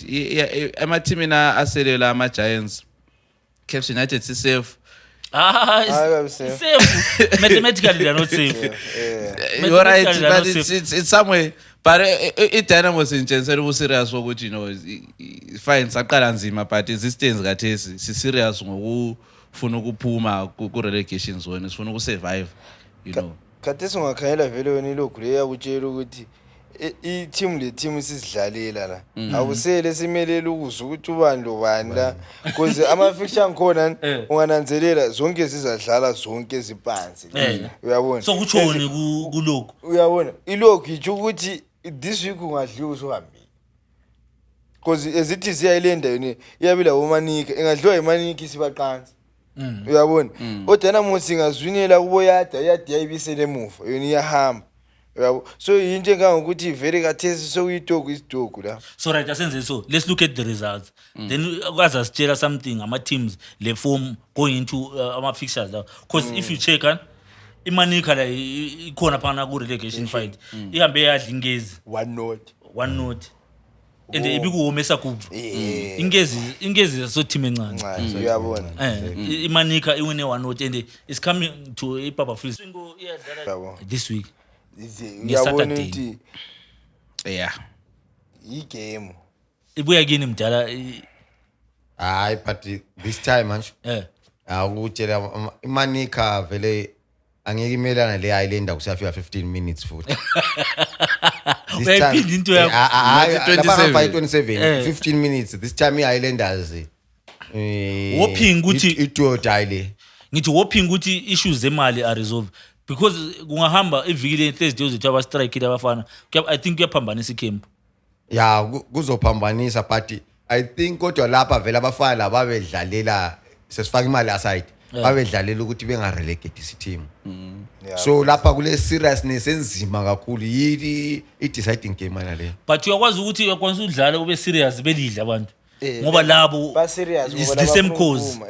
ama team ina aselela ama Giants Cape United is safe Safe. Mathematically they are not safe. You're right but it's somewhere but iDynamos intensely ubu serious ukuthi you know fine saqala nzima but resistance kathesi si serious ngokufuna ukuphuma ku relegation zone sifuna ukusurvive you know Khathesi ungakhanyela vele wena ilokhu leya kutshela ukuthi i-team isidlalela la awusele simelele ukuzwa ukuthi ubani lobani la because ama-fixture ngikhona ungananzelela zonke zizadlala zonke ziphansi uyabona So kuchoni kulokhu uyabona ilokhu itsho ukuthi this week ungadliwa usuhambile because ezithi ziyayilenda yona iyabila womanika engadliwa imanika isibaqansi uyabona oDynamos ingazwinela kubo yada yayibisele emuva yona iyahamba yabo so into engangokuthi vele kathesi sokuyitoku isitoku la so right asenze so let's look at the results then kwaza sitshela something ama teams le form going into ama fixtures la because if you check imanika la ikhona phana ku relegation fight ihambe yadla ingezi 1-0 and ibikuwomesa kubva ingezi so team encane uyabona imanika iwine 1-0 and it's coming to iPapa Fields this week uyabona ukuthi yeah igame ibuya kini mdala Hayi but this time manje akutshela imanika vele angeke imelana le Islander kusafika 15 minutes futhi uyayiphinda into yakho 27 15 minutes this time iIslanders wophinga ukuthi itotal le ngithi wophinga ukuthi issues zemali are resolved because kungahamba iviki le Thursday uzothi aba strike abafana I think kuyaphambanisa iCamp ya kuzophambanisa but I think kodwa lapha vele abafana laba bedlalela sesifaka imali aside babedlalela ukuthi bengarelegate isiteam Yeah. so lapha kule seriousness enzima kakhulu yini i-deciding game le but uyakwazi ukuthi uyakwanisa udlala ube serious belidle abantu Eh, ngoba labo ba serious it's ngoba the same labafuna cause. ukuphuma,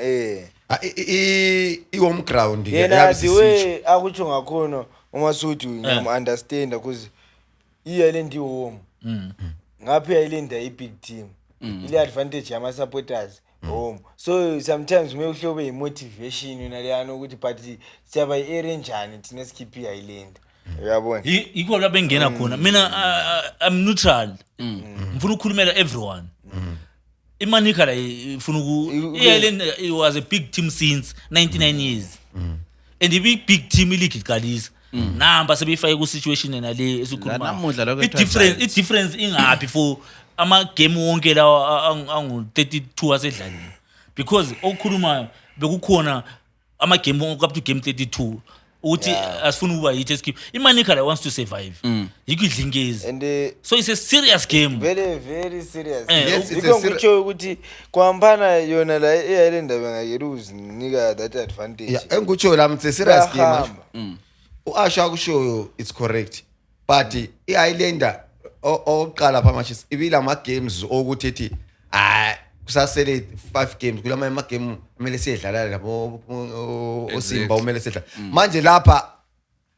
i-home ground yena the way akutsho ngakhona uma suthi ngiyam-understanda because i-Ireland i-home ngapha i-Ireland i-big team ile-advantage yama-supporters home so sometimes kumele uhlobe i-motivation yona leyana ukuthi but siyaba i-area njani thina sikhiphe i-Ireland uyabona yikho lapho engena khona mina I'm neutral ngifuna ukukhulumela everyone imanika la ifuna i-Ireland it was a big team since 99 years and i-big team iligi iqalisa namba sebeyifake ku-situation yena le Namuhla lokho i-difference ingaphi for ama-game wonke lawa angu-32 asedlalini because okukhulumayo bekukhona ama-game up to game 32 ukuthi asifuna ukuba yithi eskipe imanika la wants to survive yikho idlingezi and so it's a serious game very very serious Yes, it's yikho a ngikutsho ukuthi kwambana yona la i-Ireland bengayeruzi nika that advantage engikutsho la it's a serious game Bayahamba. u-Asha kushoyo it's correct but i-Islander oqala pha manje ibila ama-games okuthi ethi kusasele 5 games kulama ama-game kumele siyedlala labo osimba kumele sidlala manje lapha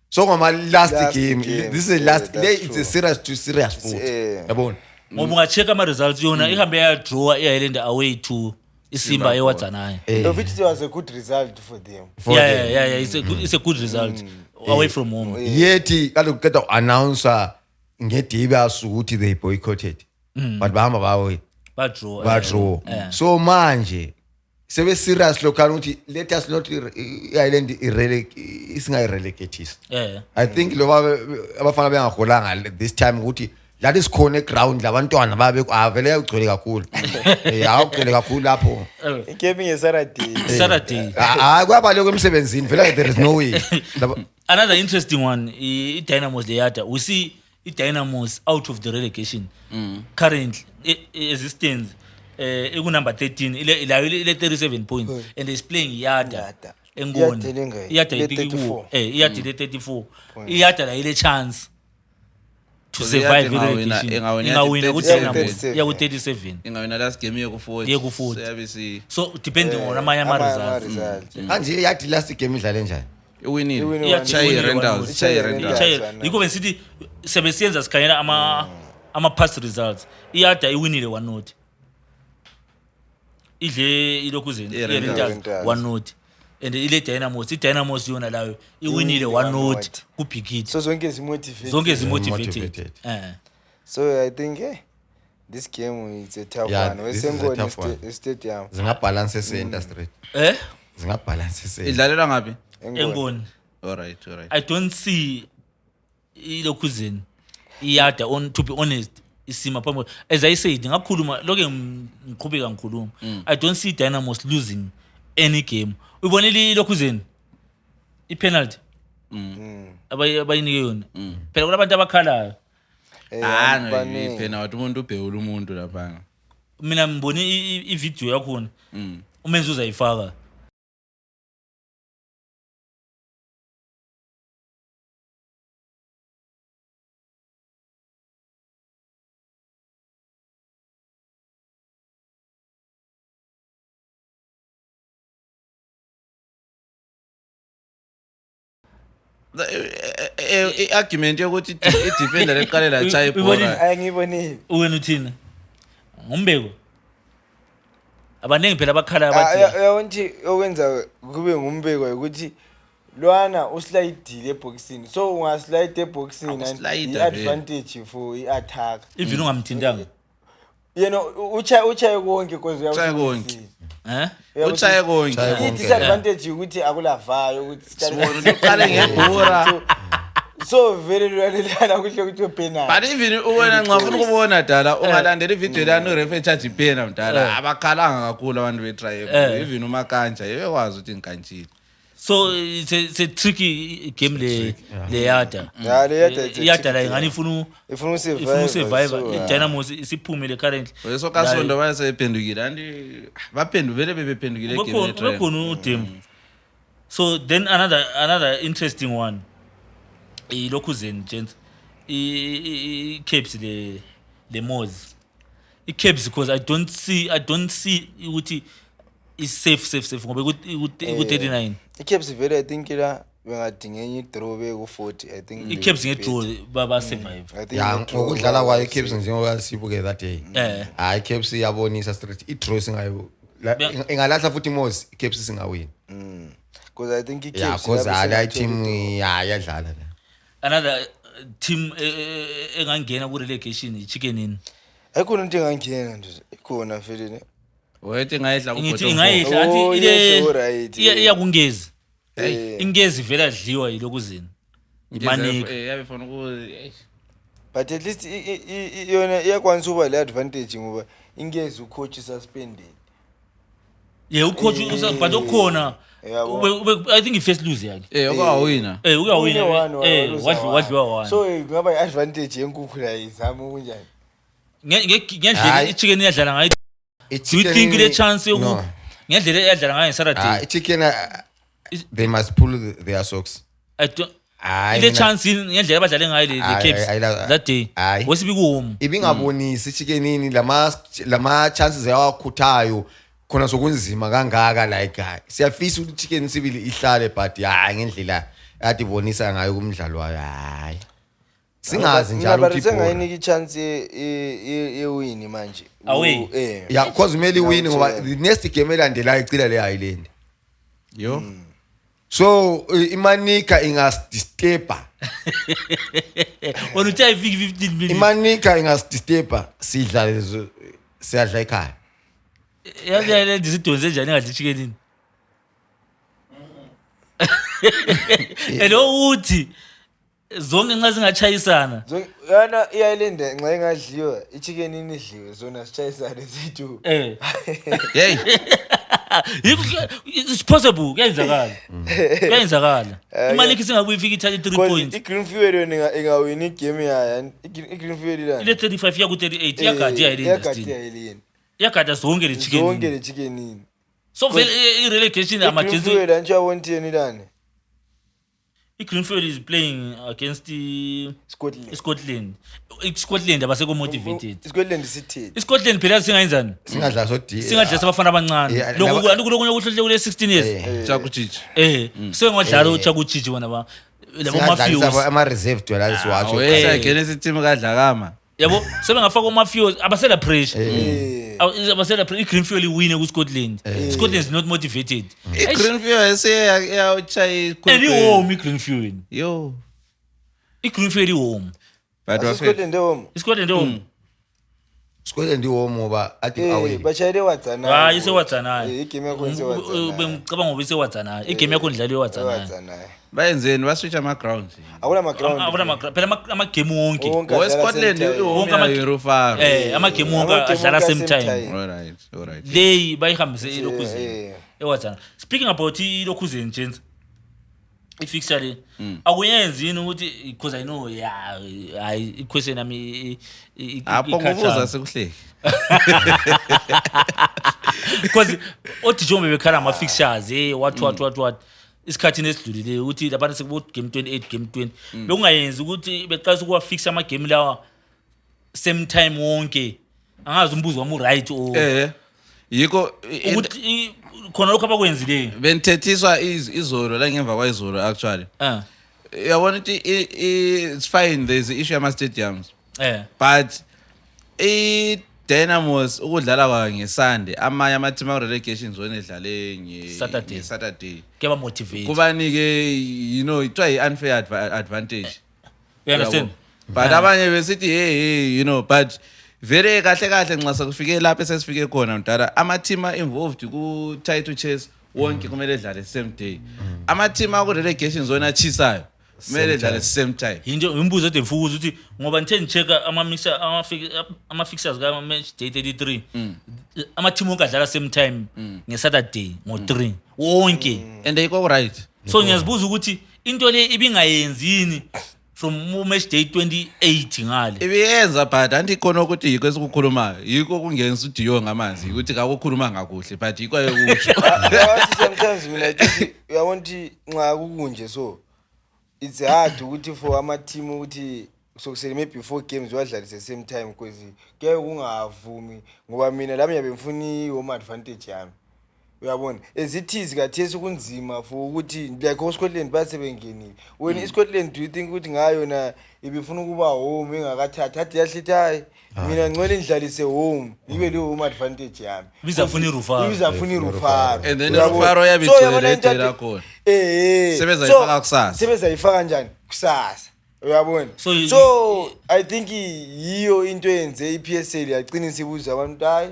sokuma last game this is the last Yeah, that's it's a serious to serious foot yabona ngoba unga-check ama-results yona ihambe yadrawa i-Ireland away to isimba ewadzanayo of which was a good result for them yeah it's a good result away from home yethi kaloku qeda u-announcer ngedibe asukuthi they boycotted but bahamba bawe badraw so manje sebe serious lokhana ukuthi let us not i-Ireland isingayi-relegatis I think loba abafana bengaholanga this time ukuthi lati sikhona eground labantwana babe vele yagcwele kakhulu awugcwele kakhulu lapho igame ngesaturday hayi kwabaleka emsebenzini vele there is no way another interesting one i-Dynamos leyada we see i-Dynamos out of the relegation currently as it stands number 13 ile 37 points and is playing Iyada engoni Iyada Iyada ile 34 Iyada la ile chance to survive relegation ingawina ku Dynamos ya ku 37 ingawina last game ye ku 40 so depending on amanye ama results kanje yathi last game idlale njani iwinile chayi Randers yiko bensithi sebesiyenza sikhanyela ama past results Iyada iwinile 1-0 idle ilokuzeni i-Rangers 1-0 and ile Dynamos yona layo iwinile 1-0 ku Big so zonke zimotivated so I think this game is a tough one wesengoni stadium zingabalance ese-Center Street zingabalance ese idlalela ngapi engoni all right I don't see ilokuzeni Iyada to be honest isima phambi as I said ngakhuluma lokho ngiqhubeka ngikhuluma I don't see Dynamos losing any game ubonile lokuzeni ipenalty abayinike yona phela kunabantu abakhalayo no phena wathi umuntu ubhekula umuntu lapha mina ngibone i-video yakhona umenzi uzayifaka i-argument yokuthi i-defender leqalela chayi ibhola ayingibonile wena uthina ngumbeko abaningi phela abakhala abathi uyawonthi okwenza kube ngumbeko ukuthi lwana uslidile eboxini so ungaslide eboxini i-advantage for i-attack even ungamthintanga yena uchaye konke cause uchaye konke uchaye konke i-disadvantage ukuthi akulavayo ukuthi uqale ngebhora so vele lwana kuhle ukuthi upenal but even wena nxa ufuna ukubona dala ungalandela ivideo lana urefa charge ipena mdala abakhalanga kakhulu abantu betriangle even uma kanja yekwazi ukuthi ngikantshile so it's a tricky game le Iyada Iyada la ingani ifuna usurvive i-Dynamos isiphumile currently so kasondo bayasephendukile anti baphendu vele bebephendukile game bekhona udemo So then another interesting one. Ilokuzeni gents. Caps the Moors. Caps because I don't see ukuthi is safe ngoba ku 39. I-Caps vele I think la bengadinga enye i-draw beku-40 I think I-Caps nge-draw baba survive. I think ya i-draw ngokudlala kwayo baba- i-Caps njengoba sibuke that day hayi i-Caps iyabonisa straight i-draw singayo ingalahla futhi Moors i-Caps singawini because I think ya i-Caps cause lapho hala sengathola team i-draw. yadlala la Another team engangena ku relegation i-Chicken Inn. Ayikhona into engangena nje ikhona vele ne. Wethi ngayidla Ngithi ingayidla Oh, athi yes, alright, yeah. iyakungezi. Eh, Ingezi vele adliwa yilokuzini. Manika. yabe fona ku but at least yona iyakwanisa ukuba le advantage ngoba ingezi ucoach suspended. Yeah, ucoach but ukhona. Yabo. I think he first lose yakhe. okwawina Uyawina. One, Wadliwa one. so kungaba i-advantage yenkukhu la izama kunjani. Ngendlela Hayi. i-Chicken iyadlala ngayo. Do you think ile chance yoku No. ngendlela iyadlala ngayo Saturday? i-Chicken they must pull their socks I don't hayi ile mina- chance ngendlela abadlale ngayo le Hayi, Caps hayi, hayi. that day. Hayi. Wesibi kuhome. ibingabonisi i-Chickenini lama chances yawakhuthayo khona sokunzima kangaka like siyafisa ukuthi i-Chicken sibili ihlale but hayi ngendlela yadibonisa ngayo kumdlalo wayo hayi singazi njalo ukuthi sengayinika i-chance yewini manje. Away. ya cause kumele iwini ngoba Yeah. the next game elandelayo icila le Highland yo so imanika ingasdisturba Wona uthi ayifiki 15 minutes. imanika ingasdisturba siyadla ekhaya Yazi ndisidonse njani ngadli Chicken Inn. Hello uthi zonke nxa zingachayisana. Yana i-Island nxa engadliwa i-Chicken Inn idliwe zona sitshayisane zethu. hey It's possible kuyenzakala. Kuyenzakala. Imali ikhe singakuyifika ithathe 3 Because points. i-Greenfield yona ingawina igame yayo. I-Greenfield Ile ilana. 35 ya ku 38 yakade Yakati yayile. yayilini. Yakade zonke le Chicken Zonke Inn. le Chicken Inn. So vele i-relegation emergency. I-Greenfield antsho yawonteni ilana. I-Greenfield is playing against Scotland. Scotland. I-Scotland abaseko motivated. Scotland City. I-Scotland phela singayenzani? singadla so d Singadla sabafana abancane. Yeah, Lokhu lokunye ukuhlohle kule 16 years. chakuchichi Sengodlala uchakuchichi bona ba. Labo mafios. ama-reserve dwela siwatsho wesagene isitimu kadlakama Yabo sebengafaka mafios abasela pressure. Eh. Abasela pressure i-Greenfield iwine ku Scotland. Scotland is not motivated. i-greenfield seyawuchaya And i-home i-Greenfield. yo I-Greenfield i-home. but wafela Scotland home. I-Scotland i-home. Scotland iwomo ngoba athi away Bashayele wadzana. Hayi isewadzanayo. Igame yakho isewadzana. Bengicabanga ngoba isewadzanayo. Igame yakho ndlaliwe wadzanayo. Wadzana. bayenzeni baswitch ama-ground Akula ma-ground. Phela amagame wonke. Wonke adlala wescotland same time. Wonke ama- irufaro amagame wonke adlala same time. alright Ley bayihambise ilokhuzeni Eh. ewadzana. Speaking about ilokhuzeni gents. I-fixture le akuyenzi yini ukuthi because I know yeah i-question yami apho ngubuza sekuhleki because oDijombe bekhala ama-fixtures what isikhathini esidlulileyo ukuthi labantu sekubo game 28 game 20 bekungayenzi ukuthi beqalisa ukuwafixa amagame lawa same time wonke angazi umbuzo wami right or yikho ukuthi khona lokho abakwenzileyo benithethiswa izolo la ngemva kwayizolo actually yabona ukuthi it's fine there's the issue yama-stadiums but i-Dynamos ukudlala kwayo ngeSunday amanye ama-team aku-relegation zone edlale nge-Saturday keba motivate kubanike you know ithiwa yi-unfair advantage you understand but abanye besithi hey you know but very kahle nxa sekufike lapho esesifike khona mdala ama-team involved ku-title chase wonke kumele edlale same day ama-team aku-relegation zone achisayo kumele edlale same time into imbuzo ede mfukuza ukuthi ngoba ngithe ngichecka ama-fixtures ka-match day 33 ama-team wonke adlala same time nge-Saturday ngo-3 wonke and yikho right so ngiyazibuza ukuthi into le ibingayenzini from match day 28 ngale. Ibiyenza but andikhona ukuthi yiko esikukhulumayo. Yiko kungenisa uDiyo ngamanzi ukuthi akakukhuluma ngakuhle but yiko ayokusho. Sometimes mina uyabona nxa kukunje so it's hard ukuthi for ama team ukuthi sokusele maybe 4 games wadlalise same time because ke kungavumi ngoba mina lami yabe ngifuni home advantage yami. Uyabona ezithizi kathesi kunzima for ukuthi like Scotland basebengenile when iScotland do you think ukuthi ngayo na ibifuna ukuba home engakathatha athi yahlithayi mina ngcwele indlalise home ibe le home advantage yami Bizafuna irufaro. Bizafuna irufaro And then irufaro yabigcwele lakho. Sebezayifaka kusasa. Sebezayifaka kanjani kusasa uyabona So I think yiyo into yenze iPSL yaqinisa ibuza abantu hayi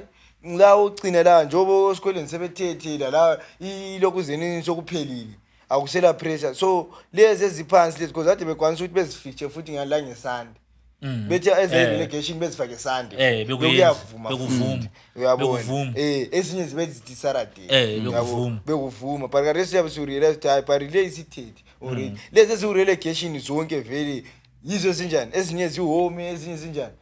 la ugcina la njobo esikoleni sebethethela la ilokuzeni sokuphelile akusela pressure so lezi eziphansi lezi because ade bekwanisa ukuthi bezifiche futhi ngala ngesande bethi relegation bezifake Sunday bekuvuma uyabona ezinye zibe zithi Saturday bekuvuma but rest yabe surrealize type but release ithethi already lezi ezirelegation zonke vele yizo sinjani ezinye zihome ezinye sinjani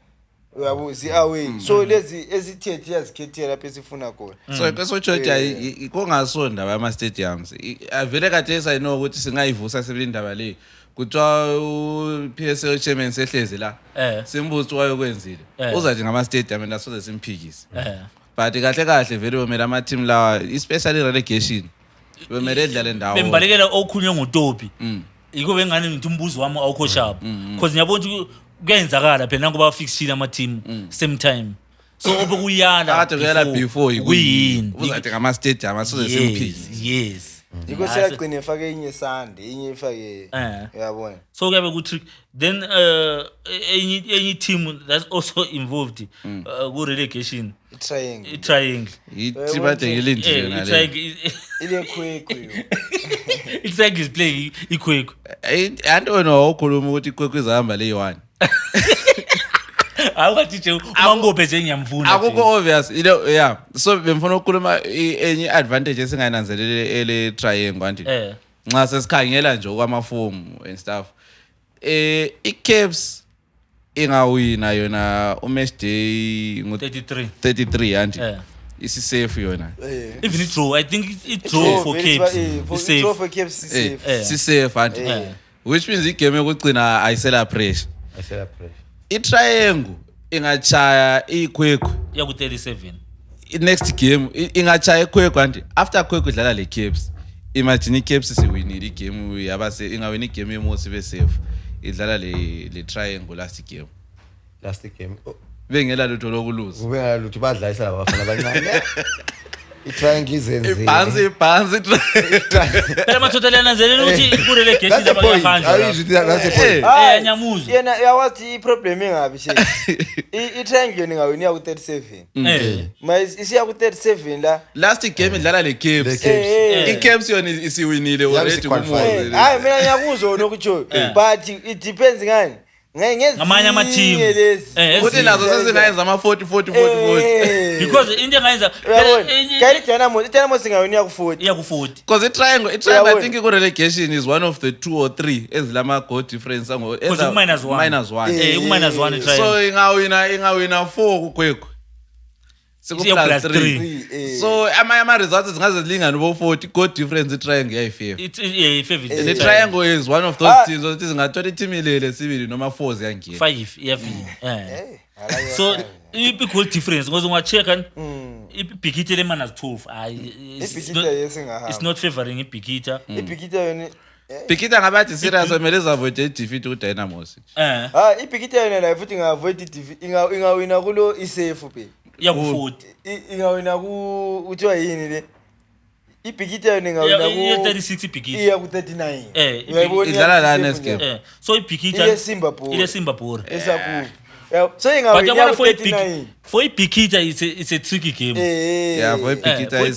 uyabo zi away so lezi ezithethi yazikhethela lapho esifuna khona So kesotshothi kongasonda bama stadiums avele kade sayino ukuthi singayivusa sebelindaba le kuthiwa uPSL chairman sehleze la simbuzo wayokwenzile uzathi ngama stadium nasoze simphikise but kahle vele bomela ama team lawa especially relegation bomela edlale ndawo bembalekela okhunywe ngoTopi yiko bengani ngithi umbuzo wami awukho sharp because ngiyabona ukuthi kuyenzakala phela ngoba fixile ama team same time so obekuyala kade kuyala before kuyini uzathi ngama stadium asoze simphikise yes yiko siyagcina efake inye Sunday inye ifake uyabona so kuyabe kuthi then any team that's also involved ku relegation triangle ithibade ngelindile nale ile kwekwe triangle is playing ikwekwe andona ukhuluma ukuthi ikwekwe izahamba le 1 awukathi nje umangophe nje ngiyamfuna akukho obvious yeah so bemfuna ukukhuluma enye advantage esingayinanzelele ele triangle anti nxa sesikhangela nje kwamaform and stuff iCaps ingawina yona umatch day ngo33 anti isi safe yona even it draw I think it draw for Caps it's draw for Caps si safe anti which means igame yokugcina ayisela pressure itriangle ingachaya ikwekwe yaku 37 next game ingachaya ikwekwe anti after kwekwe idlala le Caps imagine iCaps siwinile igame yabase ingawina igame emosi be safe idlala le triangle last game bengela lutho lokuluza ubengela lutho badlayisa labafana abancane itriangle izenze phansi phela mathothela yananzelela ukuthi ku relegation abangaphandle ayizwi that's the point nyamuzo yena yawathi iproblem engabi she itriangle ngawini yaku 37 isiya ku 37 la last game idlala le Caps iCaps yona isiwinile already kumuzi hayi mina ngiyakuzwa nokutsho but it depends ngani ngamanye ama team ukuthi nazo sezingayenza ama 40 because into engayenza Dynamo singawini ku 40 because itriangle I think ku relegation is one of the 2 or 3 ezilama goal difference ngo -1 -1 so ingawina 4 kukwekho siku +3 so ama results zingaze zilingana bo 40 goal difference itriangle yayifavor the triangle is one of those teams that zingathola itimilele sibili noma 4 ziyangena 5 iyafika so i-goal difference ngoze ungachecka ibhikita le mana 12 it's not favoring ibhikita yona Bhikita ngabathi serious kumele zavoid defeat ku Dynamo ibhikita yona la futhi ngavoid defeat ingawina kulo isafe pe yaku 40 ingawina ku uthiwa yini le ibhikita yona ingawina ku 36 ibhikita iya ku 39 uyayibona idlala la next game so ibhikita ile Simba Bora esaku so ingawina ku 39 for ibhikita it's a tricky game yeah for ibhikita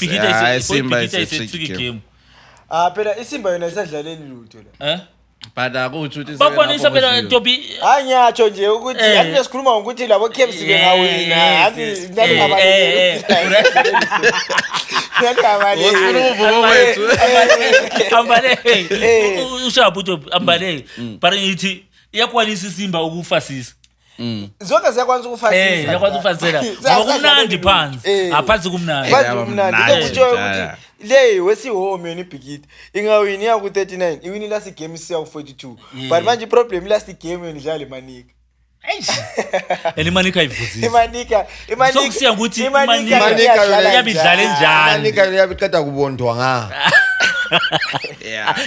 Simba is a tricky game phela iSimba yona isadlaleni lutho la but akuthi uthi bakwanisa phela Tobi anyatsho nje ukuthi yathi sikhuluma ukuthi labo Caps bengawina yathi ngabale ambale ushabu Tobi ambale but ngithi iyakwanisa isimba ukufasisa zonke ziyakwanisa ukufasisa iyakwanisa ukufasela ngoba kumnandi phansi aphansi kumnandi mnandi kutsho ukuthi le wesihome yona ibhikiti ingawini ya ku-39 iwini last game isiya ku-42 but manje iproblem last game yona idlala imanika imanika ayivuzisi imanika sokusiya ukuthi imanika yabidlala enjani imanika yabiqeda kubondwa nga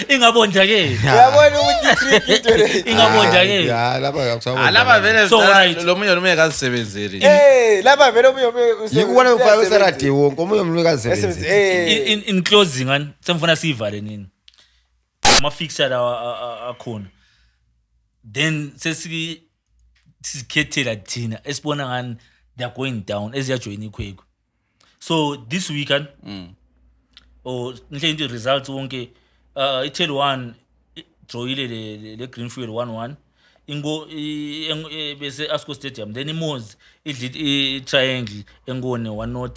ingabonja ke uyabona ukuthi trick into ingabonja ke lapha yakusabona alaba vele So, right. lo munye nomunye akazisebenzeli lapha vele omunye yikubona ufaka usaradi wonke omunye umuntu kazisebenzi in closing man semfuna sivale nini ama fixture akhona then sesikhethela thina esibona ngani they are going down eziyajoin ikhweko so this weekend nhle into results wonke itel 1 drawile le Greenfield 1-1 ingo bese Asco Stadium then iMozi idli triangle engone 1-0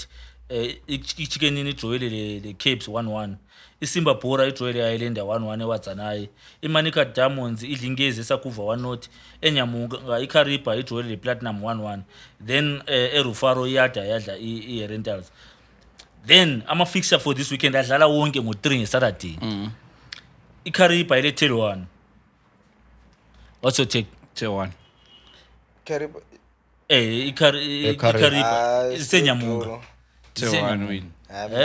iChickenini idrawile le Capes 1-1 iSimba Bora idrawile iShayelanda 1-1 eWadzanayi iManika Diamonds idli Ingezi eSakuva 1-0 eNyamunga iKariba idrawile lePlatinum 1-1 then eRufaro yadla iRentals. Then ama fixture for this weekend adlala wonke ngo3 ngeSaturday. iKariba ile Tel 1. What's your take? Tel 1. Kariba iKariba isenyamunga. Tel 1 win.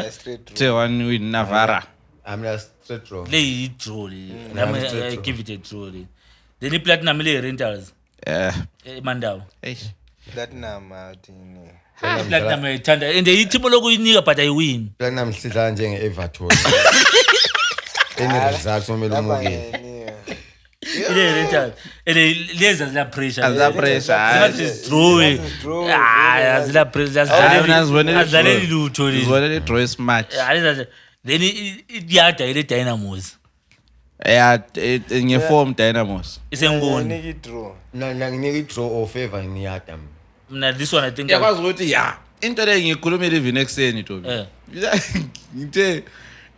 straight Tel 1 win Navara. I'm just straight draw Le draw le. Give it a draw le. Then iPlatinum ile Rentals. Mandawu. platinum awuthini Platinum ithanda and ithimo lokuyinika but ayiwin. Platinum sidlala njenge Everton results omele umukile Ile Rentals ele leza la pressure. Azila pressure. That is draw. Azila pressure. Azale lutho le. Zibona le draw smart. Then iyada ile Dynamos. Ngeform Dynamos. Isengoni. niki draw nanginike draw or favor ngiyada Now this one I think Yakwazi ukuthi into le ngikhulumela even ekseni Tobi. Ngithe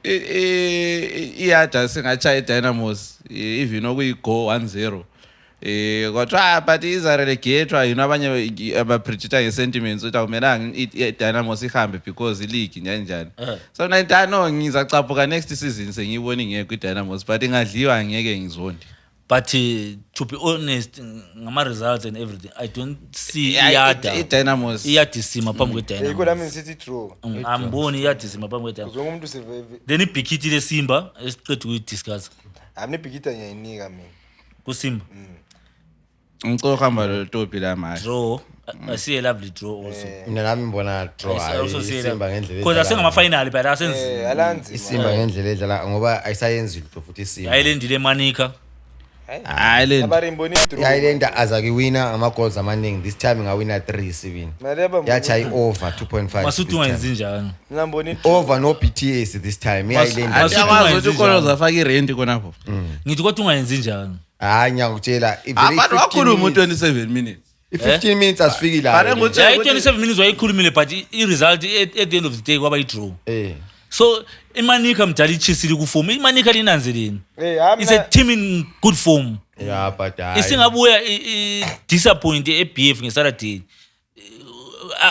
iyada singachaya Dynamos even okuyigo 1-0. Kodwa but izarelegatwa abanye abapredict ngesentiments ukuthi akumelanga iDynamos ihambe because ileague njani. So no ngizacaphuka next season sengiyibona ngeke iDynamos but ingadliwa ngeke ngizonde. but to be honest ngama results and everything I don't see iyada iDynamos iyadisima phambi yiko kweDynamos. lami sithi draw Amboni iyadisima phambi kweDynamos. zonke umuntu seveve Then ibhikiti leSimba esiqedwe ukudiscuss amnibhikita ngiyayinika mina kuSimba. Ngicela uhamba lo Tobi la manje. Draw I see a lovely draw also. mina nami ngibona draw I also see isimba ngendlela because asengama final but asenzi alanzi isimba ngendlela edlala ngoba ayisayenzi lutho futhi isimba ayilendile Manika. Island abarimboni draw yayilenda azakiwina ama goals amaningi this time ngawina 3-7 maleba yachayi over 2.5 Masuthi ungenzi njani? namboni over no PTS this time yayilenda Yakwazi ukuthi ukolo zafaka irent konapho. Ngithi kodwa ungenzi njani? hayi ngiyakutshela Abantu wakhuluma 27 minutes. 15 minutes asifikile Bare la ngokuthi Yeah, 27 minutes wayikhulumile but i-result at the end of the day kwaba i-draw. So iManika mdala ichisile kuform. iManika linanzeleni. It's a team in good form. yeah but Isingabuya disappoint eBF ngeSaturday.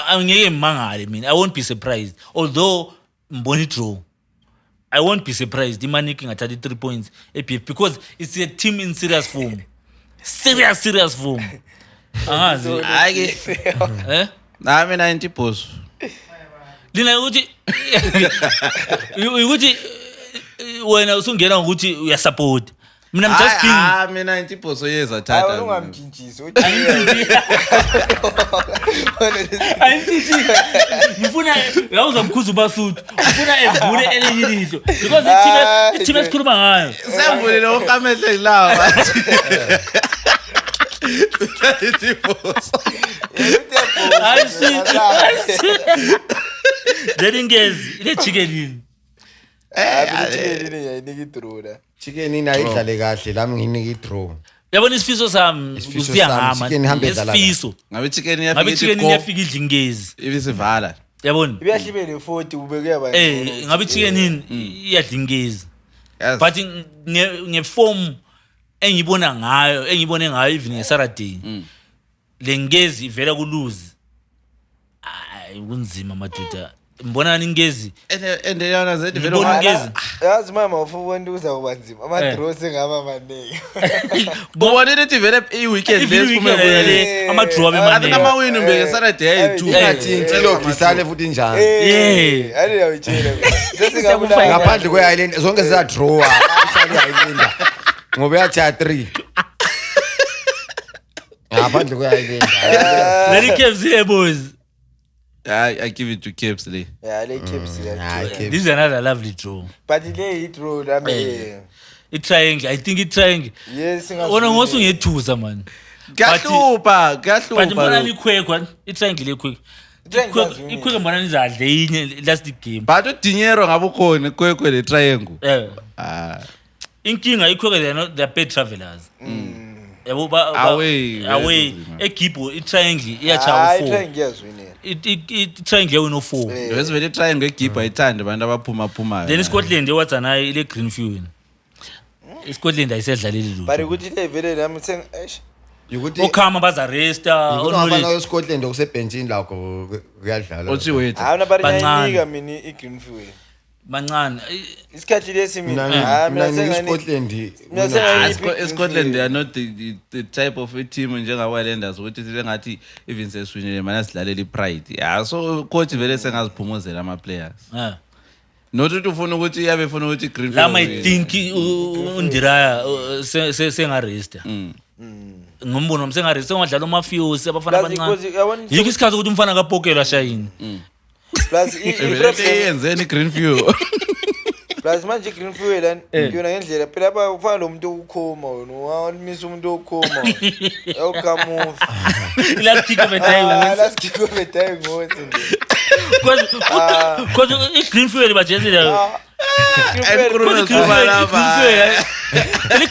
Angeke ngimangale mina. I won't be surprised. Although mboni draw. I won't be surprised iManika ngathatha 3 points eBF because it's a team in serious form. Serious form. Angazi. Hayi nami 90 boss. Lina ukuthi ukuthi wena usungena ukuthi uyasupport. Mina I'm just being mina 90 boss oyeza hayi thatha. ungamjinjisi Ayintithi ngifuna uyawuzamkhuza uBasuthu ufuna evule elinye ilihlo because i-team esikhuluma ngayo Sembulile wonke amehlo lawa. 90 boss. Delingezi ile chicken yayinika draw la chicken inayidlale kahle lami nginika draw yabona isifiso sami Isifiso usiya sami, ngama chicken ihambe idlala isifiso Ngabe chicken ngabe chicken iyafika idla Ingezi ibisivala. yabona iyahlibele 40 ubeke yaba ngabe chicken iyadla Ingezi but ngeform engibone ngayo even ngeSaturday lengezi ivela ku lose hayi kunzima madoda mbona ningezi and yana zethi vele yazi mama ufuna uzakuba nzima ama draws engaba maningi kubona lethi vele i-weekend lesiphume ama draw athi ama win umbe ngeSaturday 2 ngathi intilo gisane futhi njalo ale yawutshela sesingabula ngaphandle kwe-island zonke ziza draw isali island ngoba yathi 3 ngaphandle kwe-island Let Caps here boys. I give it to Caps le. yeah le Caps Caps. This is another lovely draw. but le hit road I mean I think it triangle. yes Wona ngosungethuza man. Kuyahlupa But mbona nikhwekwa itriangle lekhwekwa. Ikhwekwa mbona nizadle inye last game. but uDinero ngabukhona kwekwe le triangle. Inkinga ikhwekwa they are paid travelers. Yabo away eGibo itriangle iyachawa 4. itriangle yazwini Itriangle wena 4. Bese vele triangle eGibo ayithanda abantu abaphuma. Then Scotland ewathi nayo ile Greenfield. Scotland ayisedlaleli lutho. but ukuthi le vele nami sengish ukuthi okhama bazaresta onolile eScotland okusebenchini lakho kuyadlala Othi wethu. awuna bari Bancane. nginika mina iGreenfield bancane isikhathi lesi mina mina ngiScotland Scotland they are not the type of a team njengawalanders ukuthi sibe ngathi even seswinile mana sidlalela iPride. Yeah, so coach vele sengaziphumuzela ama players. Not ukuthi ufuna ukuthi yabe ufuna ukuthi Greenfield. lama I think undiraya sengaresta ngombono msengaresta ngadlala uMafios abafana abancane yiki isikhathi ukuthi umfana kapokela shayini plus yenzeni Greenfield. plus manje Greenfield yona ngendlela phela lapha ufana lo muntu ukukhoma wena wamisa umuntu ukukhoma yokamuva last kick of the day last kick of the day ngothi because iGreenfield bajezile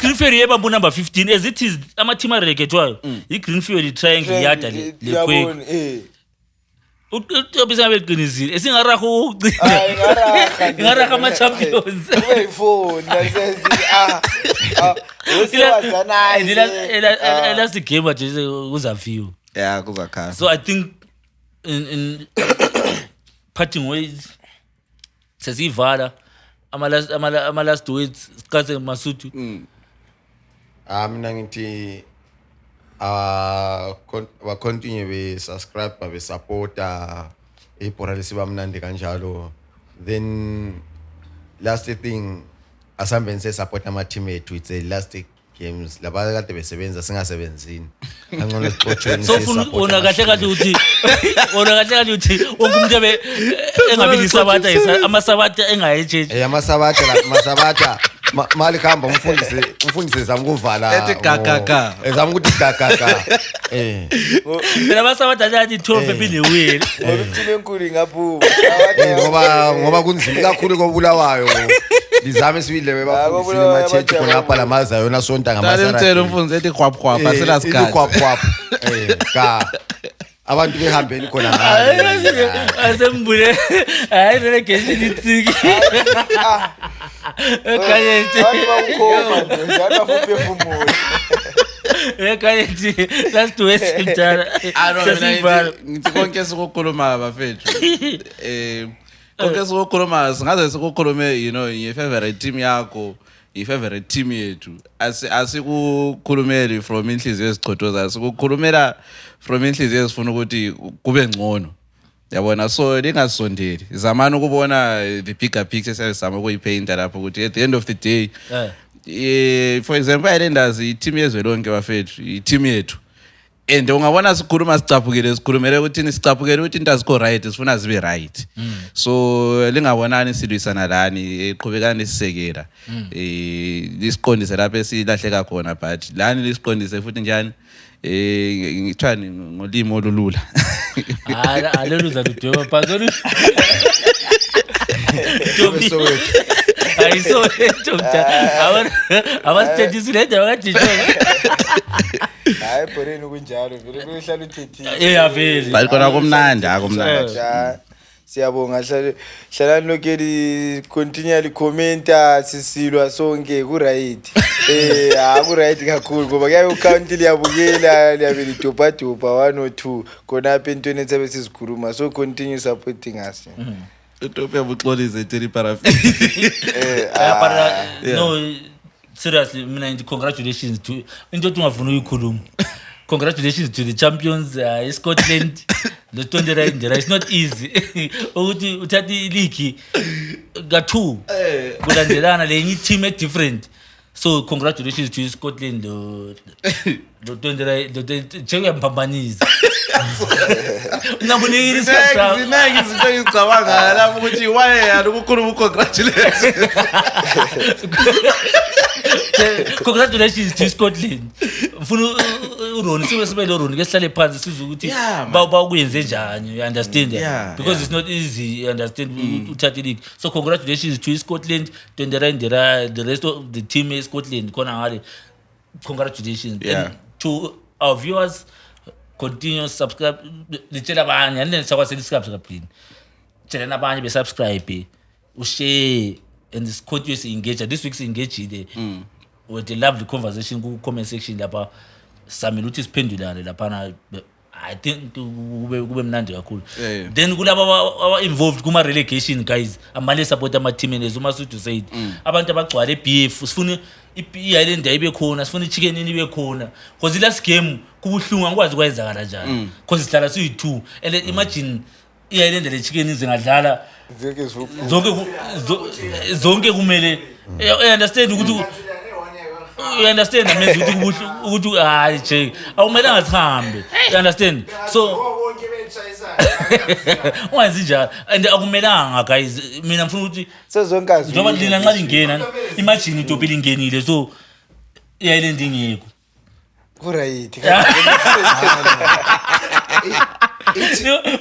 Greenfield yeba mbu number 15 as it is ama team arelegethwayo iGreenfield triangle yada lekhwekwa utobisa beqinizile esingaraho ukucina ngaraha ama champions uyifoni nasezi wesiwazana last game aje kuzafiwa Yeah, kuzakhala. so I think in parting ways sesivala ama last words sikase Masutu mina ngithi wa continue be subscribe be supporta ibhora lesiba mnandi kanjalo then last thing asambenze support ama team ethu it's a last games laba kade besebenza singasebenzini angcono sixoxweni so una kahle uthi wonke umuntu engabilisa abantu amasabatha engayejeje amasabatha mali khamba umfundise zami kuvala ethi gagaka ezami ukuthi gagaka mina amasabatha athi 12 ephinde win ngokuthi enkulu ngaphuma ngoba kunzima kakhulu kobulawayo lizame siwile bafundisile machechi khona lapha lamaza yona sonta ngamasara Talo umfundisi ethi khwapkhwapha selasikhathi khwapkhwapha ka abantu behambeni khona ngayo asembule hayi le geshini itsiki kayethi bakukhoma nje njalo futhi efumulo kayethi last week njalo sesivala ngithi konke sikukhuluma abafethu konke sikukhuluma singaze sikukhulume your favorite team yakho i-favorite team yethu asikukhulumeli from inhliziyo ezichothoza asikukhulumela from inhliziyo ezifuna ukuthi kube ngcono yabona so lingasondeli zamani ukubona the bigger picture sesizama ukuyipainta lapho ukuthi at the end of the day for example Islanders i-team yezwe lonke bafethu i-team yethu and ungabona sikhuluma sicaphukile sikhulumele ukuthi sicaphukele ukuthi into azikho right sifuna zibe right so lingabonani silwisana lani eqhubekani sisekela lisiqondise lapho esilahleka khona but lani lisiqondise futhi njani ngithani ngolimi olulula aleluza ludwe phazolu ayiso ethu abasithethisile ndabakadisho hayi boreni kunjalo vele kuhlala uthethile vele but kona kumnandi akumnandi Siyabonga hlala lokeli continually commenta sisilwa sonke ku right. Ku right kakhulu ngoba kuyabe ucount liyabukela liyabeli dopa 1 or 2 khona apha entweni ethabe sizikhuluma so continue supporting us. Utopia buxolise etheri paraffin. No, seriously, mina congratulations to into ungavuna uyikhuluma. Congratulations to the champions Scotland. The 20 it's not easy. Ukuthi uthatha league ka2 kulandelana lenye team different. So congratulations to Scotland the 20 check mpambaniza. Nabuniki isikhathi. Zinenge izinto engicabanga lapho ukuthi why ukukhuluma congratulations. Congratulations to Scotland. Mfuna uRoni sibe lo Roni ke sihlale phansi siza ukuthi bawuyenze njani, you understand that? Because it's not easy, you understand, uthatha league. So congratulations to Scotland, the rest of the team is Scotland khona ngale. Congratulations. And to our viewers, continue subscribe. Litshela abanye andile sakwaSeli subscribe kaphini. Tshela nabanye be subscribe, ushare and this continue to engage. This week's engage with the lovely conversation ku comment section lapha samile uthi siphendulane lapha. I think kube mnandi kakhulu. Then kulabo aba involved kuma relegation guys, amale support ama team nezuma suthu said abantu abagcwala eBF sifuna iIsland ibe khona, sifuna iChicken ibe khona because last game kubuhlungu angikwazi kwenzakala kanjani because sihlala siyi2 and imagine iIsland leChicken izingadlala zonke kumele you understand ukuthi you understand amenze ukuthi hayi che awumele ngathambe, you understand, so wenza njalo and akumelanga guys. Mina ngifuna ukuthi sezonkazi njengoba lina nxa lingena imagine utopile ingenile so iIsland ingekho ku right.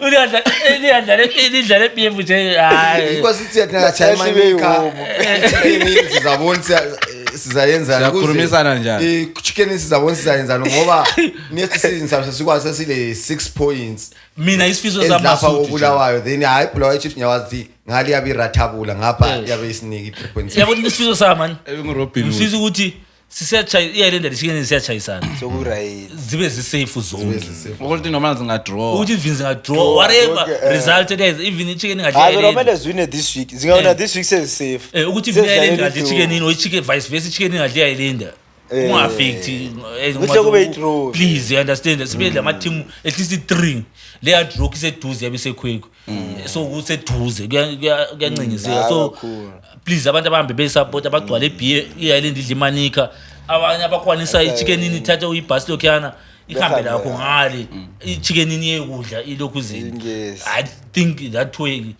Ulidlala eBF nje hayi because it's yathina Jamaica sizabona sizayenza siyakhulumisana njani Chicken sizabona sizayenza ngoba next season sabe sikwazi sile 6 points. Mina isifiso sami lapha obulawayo then hayi Bulawayo Chiefs nyawazi ngali yabe ratabula ngapha yabe isiniki 3 points. Yabona isifiso sami man engirobin ngifisa ukuthi sisechaya iIsland leChicken siyachayisana so ku right zibe zisafe zonke ukuthi noma zingadraw ukuthi even zingadraw whatever result it is, even iChicken ngadla nomele zwine this week zingawona this week safe ukuthi iIsland ngadla iChicken no iChicken vice versa iChicken ngadla iIsland kungaffect kuhle kube idraw please, you understand, sibe lama team at least 3 leya draw iseduze yabe sekhweko so kuseduze kuyancingiseka so please abantu abahambe be support abagcwala iIsland idla imanika abanye abakwanisa iChicken ithatha uyibhasi lokhana ihambe lakho ngale iChicken yekudla ilokhu zini. I think that way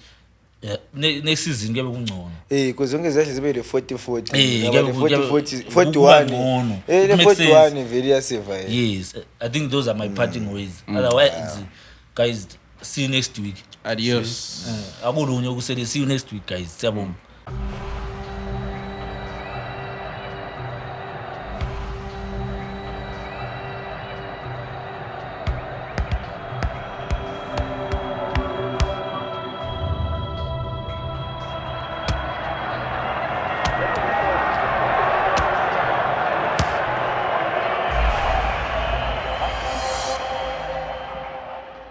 next season kuyabe kungcono because zonke zahle zibe le 40 kuyabe 41 le 41 very yaseva. Yes, I think those are my parting ways. Otherwise guys, see you next week. Adios. Akulunye ukusele, see you next week guys. Siyabonga.